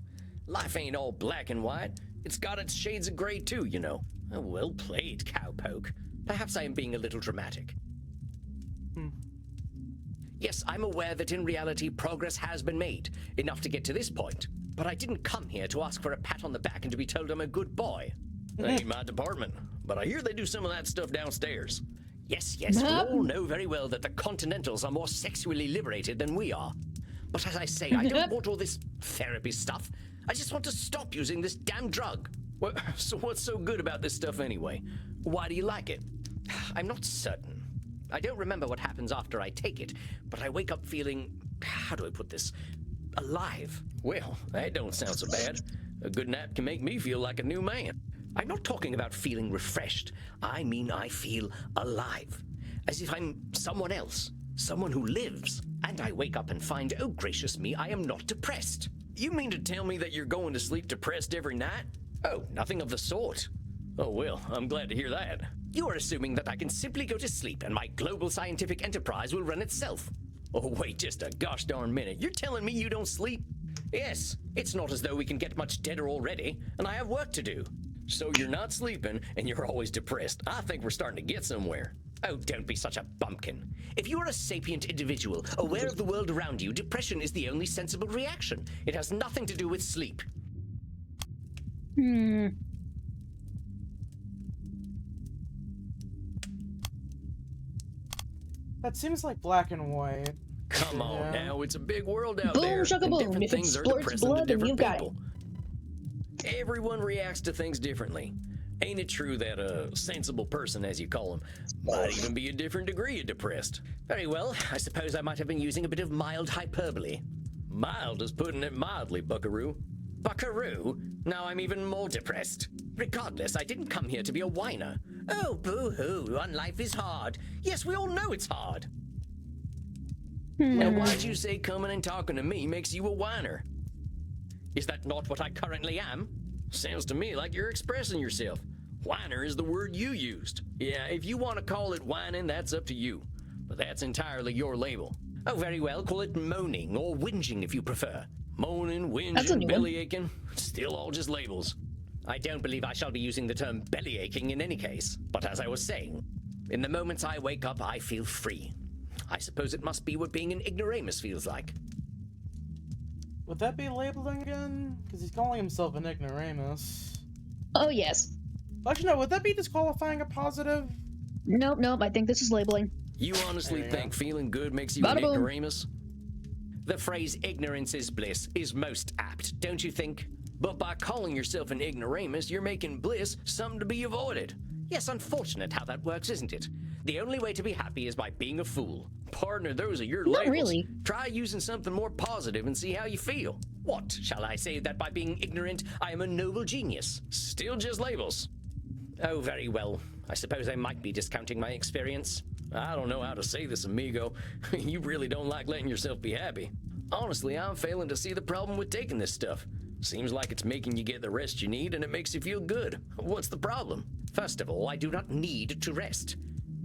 Life ain't all black and white. It's got its shades of gray, too, you know. Oh, well played, cowpoke. Perhaps I am being a little dramatic. Yes, I'm aware that in reality progress has been made, enough to get to this point. But I didn't come here to ask for a pat on the back and to be told I'm a good boy. That ain't my department, but I hear they do some of that stuff downstairs. Yes, we all know very well that the Continentals are more sexually liberated than we are. But as I say, I don't want all this therapy stuff. I just want to stop using this damn drug. Well, so what's so good about this stuff anyway? Why do you like it? I'm not certain. I don't remember what happens after I take it, but I wake up feeling, how do I put this, alive. Well, that don't sound so bad. A good nap can make me feel like a new man. I'm not talking about feeling refreshed. I mean I feel alive. as if I'm someone else, someone who lives. And I wake up and find, oh gracious me, I am not depressed. You mean to tell me that you're going to sleep depressed every night? Oh, nothing of the sort. Oh well, I'm glad to hear that. You are assuming that I can simply go to sleep and my global scientific enterprise will run itself. Oh wait just a gosh darn minute, you're telling me you don't sleep? Yes, it's not as though we can get much deader already, and I have work to do. So you're not sleeping, and you're always depressed. I think we're starting to get somewhere. Oh, don't be such a bumpkin. If you are a sapient individual, aware of the world around you, depression is the only sensible reaction. It has nothing to do with sleep. That seems like black and white. Come on now, it's a big world out Boom, there. shaka And boom. different If it things are splurts depressing blood, to then you different got people. Everyone reacts to things differently. Ain't it true that a sensible person, as you call them, might even be a different degree of depressed? Very well, I suppose I might have been using a bit of mild hyperbole. Mild is putting it mildly, Buckaroo. Buckaroo? Now I'm even more depressed. Regardless, I didn't come here to be a whiner. Oh, boo-hoo, on life is hard. Yes, we all know it's hard. Now why'd you say coming and talking to me makes you a whiner? Is that not what I currently am? Sounds to me like you're expressing yourself. Whiner is the word you used. Yeah, if you want to call it whining, that's up to you. But that's entirely your label. Oh, very well, call it moaning or whinging if you prefer. Moaning, whinging, belly aching, still all just labels. I don't believe I shall be using the term belly aching in any case. But as I was saying, in the moments I wake up, I feel free. I suppose it must be what being an ignoramus feels like. Would that be labeling again? Because he's calling himself an ignoramus. Oh, yes. Actually, no, would that be disqualifying a positive? Nope, I think this is labeling. You honestly think feeling good makes you an ignoramus? The phrase ignorance is bliss is most apt, don't you think? But by calling yourself an ignoramus, you're making bliss something to be avoided. Yes, unfortunate how that works, isn't it? The only way to be happy is by being a fool. Partner, those are your labels. Not really. Try using something more positive and see how you feel. What, shall I say that by being ignorant, I am a noble genius? Still just labels. Oh, very well. I suppose I might be discounting my experience. I don't know how to say this, amigo. You really don't like letting yourself be happy. Honestly, I'm failing to see the problem with taking this stuff. Seems like it's making you get the rest you need and it makes you feel good. What's the problem? First of all, I do not need to rest.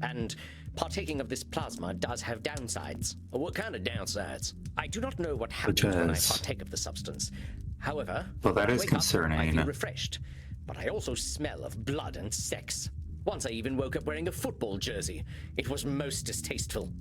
And partaking of this plasma does have downsides. What kind of downsides? I do not know what happens when I partake of the substance. However, well, that is wake concerning. up, I feel refreshed. But I also smell of blood and sex. Once I even woke up wearing a football jersey. It was most distasteful.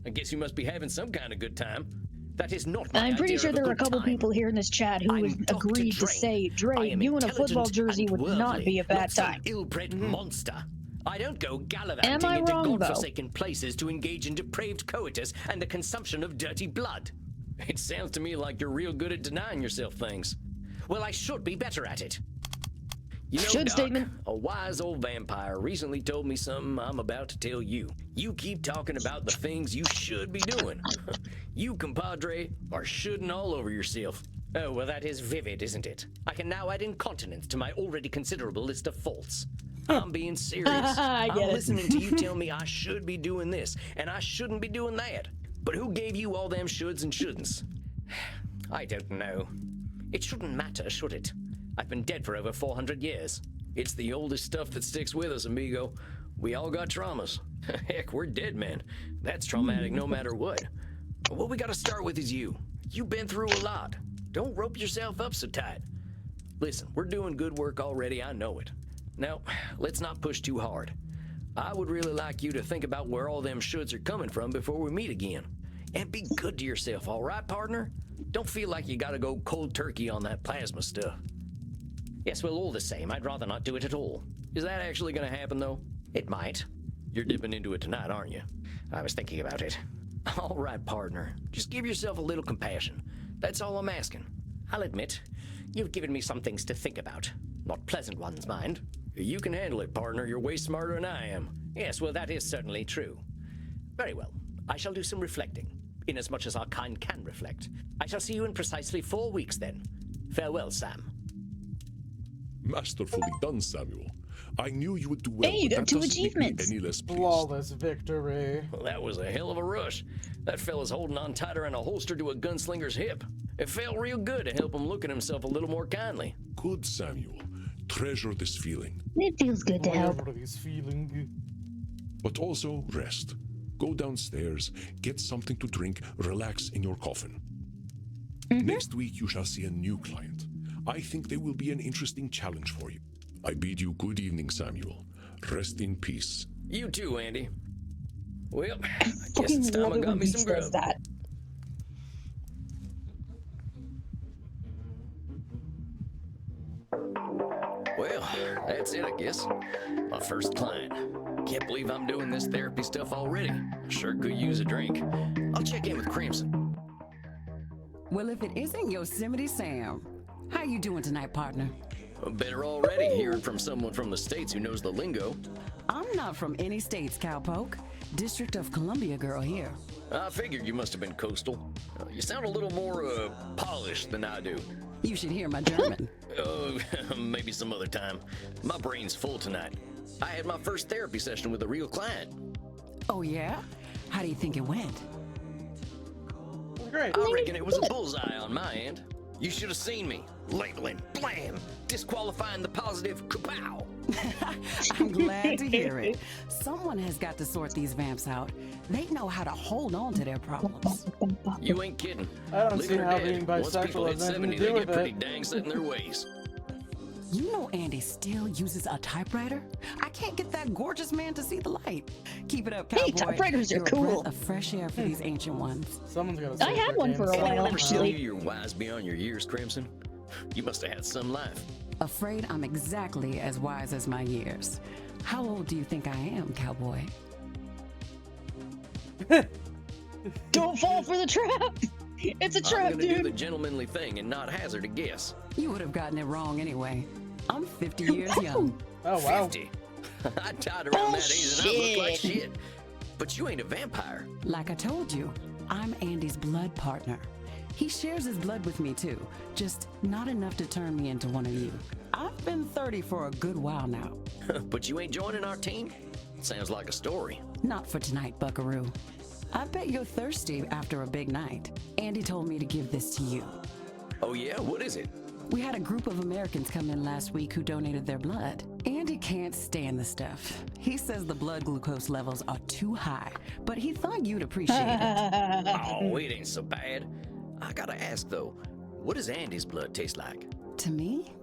I guess you must be having some kind of good time. That is not my I'm pretty idea sure of there are a good couple time. people here in this chat who I'm Dr. agreed to Drain. say, Dre, I am you in a football intelligent jersey and would not worldly, be a bad not some time. ill-bred monster. I don't go Am gallivanting I into wrong, though? godforsaken places to engage in depraved coitus and the consumption of dirty blood. It sounds to me like you're real good at denying yourself things. Well, I should be better at it. You know, Doc, a wise old vampire recently told me something I'm about to tell you. You keep talking about the things you should be doing. You, compadre, are shoulding all over yourself. Oh, well, that is vivid, isn't it? I can now add incontinence to my already considerable list of faults. I'm being serious. I'm listening to you tell me I should be doing this, and I shouldn't be doing that. But who gave you all them shoulds and shouldn'ts? I don't know. It shouldn't matter, should it? I've been dead for over 400 years. It's the oldest stuff that sticks with us, amigo. We all got traumas. Heck, we're dead men. That's traumatic no matter what. What we gotta start with is you. You've been through a lot. Don't rope yourself up so tight. Listen, we're doing good work already, I know it. Now, let's not push too hard. I would really like you to think about where all them shoulds are coming from before we meet again. And be good to yourself, all right, partner? Don't feel like you gotta go cold turkey on that plasma stuff. Yes, well, all the same, I'd rather not do it at all. Is that actually gonna happen, though? It might. You're dipping into it tonight, aren't you? I was thinking about it. All right, partner. Just give yourself a little compassion. That's all I'm asking. I'll admit, you've given me some things to think about. Not pleasant ones, mind. You can handle it, partner. You're way smarter than I am. Yes, well, that is certainly true. Very well. I shall do some reflecting, inasmuch as our kind can reflect. I shall see you in precisely 4 weeks, then. Farewell, Sam. Masterfully done, Samuel. I knew you would do well. Hey, you but got that 2 doesn't make me achievements. any less pleased. Flawless victory. Well, that was a hell of a rush. That fella's holding on tight around a holster to a gunslinger's hip. It felt real good to help him look at himself a little more kindly. Good, Samuel. Treasure this feeling. It feels good to help. Whatever he's feeling. But also rest. Go downstairs, get something to drink, relax in your coffin. Next week you shall see a new client. I think they will be an interesting challenge for you. I bid you good evening, Samuel. Rest in peace. You too, Andy. Well, I guess Fucking it's time love I it got when me Beach some does grub. that. Well, that's it, I guess. My first client. Can't believe I'm doing this therapy stuff already. Sure could use a drink. I'll check in with Crimson. Well, if it isn't Yosemite Sam, how you doing tonight, partner? Better already, hearing from someone from the States who knows the lingo. I'm not from any states, cowpoke. District of Columbia girl here. I figured you must have been coastal. You sound a little more, polished than I do. You should hear my German. Maybe some other time. My brain's full tonight. I had my first therapy session with a real client. Oh, yeah? How do you think it went? Great. I reckon it was a bullseye on my end. You should have seen me. Labeling, blam, disqualifying the positive, kapow. I'm glad to hear it. Someone has got to sort these vamps out. They know how to hold on to their problems. You ain't kidding. I don't Living see or how dead, being once people bisexual hit has anything 70, to do they with get pretty it. dang set in their ways. You know Andy still uses a typewriter? I can't get that gorgeous man to see the light. Keep it up, cowboy. Hey, typewriters are You're a cool. breath of fresh air for these ancient ones. Someone's got I had one for a while, Anyone ever tell actually. you you're wise beyond your years, Crimson? You must have had some life. Afraid I'm exactly as wise as my years. How old do you think I am, cowboy? Don't fall for the trap! It's a I'm trap, gonna do the dude! gentlemanly thing and not hazard a guess. You would have gotten it wrong anyway. I'm 50 years young. Oh, wow. 50. I died around that age and I look like shit. But you ain't a vampire. Like I told you, I'm Andy's blood partner. He shares his blood with me too, just not enough to turn me into one of you. I've been 30 for a good while now. But you ain't joining our team? Sounds like a story. Not for tonight, buckaroo. I bet you're thirsty after a big night. Andy told me to give this to you. Oh yeah? What is it? We had a group of Americans come in last week who donated their blood. Andy can't stand the stuff. He says the blood glucose levels are too high, but he thought you'd appreciate it. Oh, it ain't so bad. I gotta ask though, what does Andy's blood taste like? To me,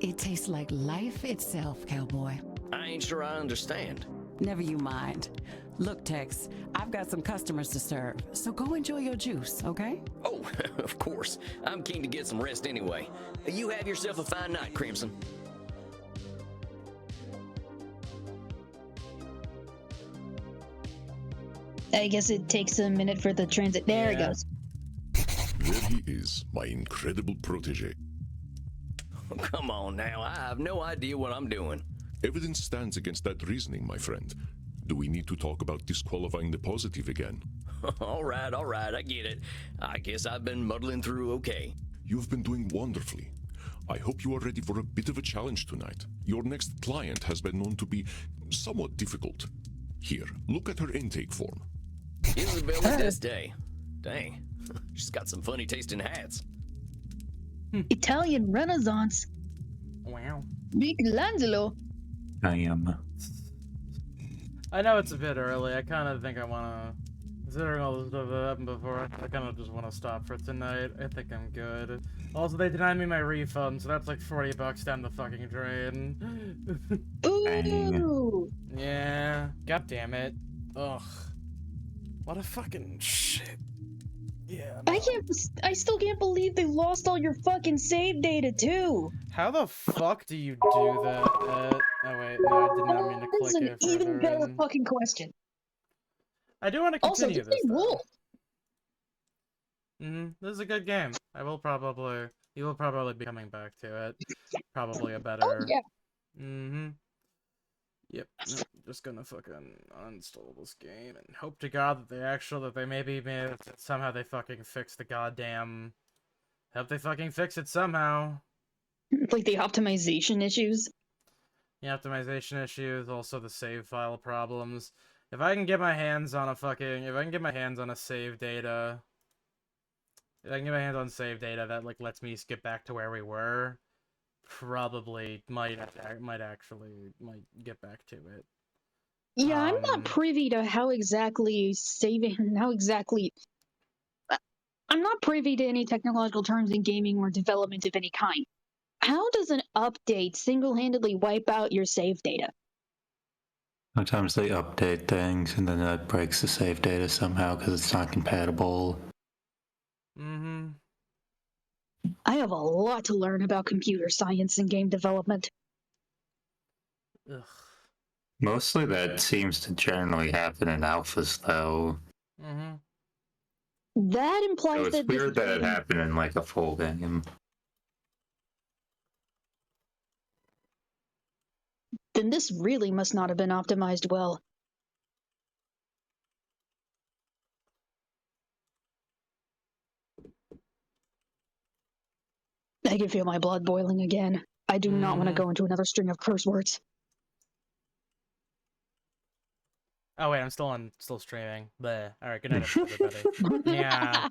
it tastes like life itself, cowboy. I ain't sure I understand. Never you mind. Look, Tex, I've got some customers to serve, so go enjoy your juice, okay? Oh, of course. I'm keen to get some rest anyway. You have yourself a fine night, Crimson. I guess it takes a minute for the transit. There it Yeah. goes. There he is, my incredible protege. Oh, come on now, I have no idea what I'm doing. Evidence stands against that reasoning, my friend. Do we need to talk about disqualifying the positive again? All right, I get it. I guess I've been muddling through okay. You've been doing wonderfully. I hope you are ready for a bit of a challenge tonight. Your next client has been known to be somewhat difficult. Here, look at her intake form. Isabella D'Este. Dang, she's got some funny tasting hats. Italian Renaissance. Wow. Michelangelo. I am. I know it's a bit early. I kind of think I want to, considering all the stuff that happened before, I kind of just want to stop for tonight. I think I'm good. Also, they denied me my refund, so that's like $40 down the fucking drain. Ooh. Yeah. God damn it. Ugh. What a fucking shit. Yeah. I still can't believe they lost all your fucking save data too. How the fuck do you do that? Oh wait, no, I did not mean to That's click an it. even better further in. fucking question. I do want to Also, continue did this. they though. roll? This is a good game. You will probably be coming back to it. Probably a better. Oh yeah. Yep. Nope, just gonna fucking uninstall this game and hope to God that they maybe somehow they fucking fix the goddamn. Hope they fucking fix it somehow. Like the optimization issues. The optimization issues, also the save file problems. If I can get my hands on a save data, that like lets me skip back to where we were, probably might get back to it. Yeah, I'm not privy to I'm not privy to any technological terms in gaming or development of any kind. How does an update single-handedly wipe out your save data? Sometimes they update things and then that breaks the save data somehow because it's not compatible. Mm-hmm. I have a lot to learn about computer science and game development. Ugh. Mostly that seems to generally happen in alphas, though. Mm-hmm. That implies So it's that weird that it happened in like a full game. Then this really must not have been optimized well. I can feel my blood boiling again. I do not want to go into another string of curse words. Oh wait, I'm still streaming. Bleh. All right, good night, everybody. Yeah.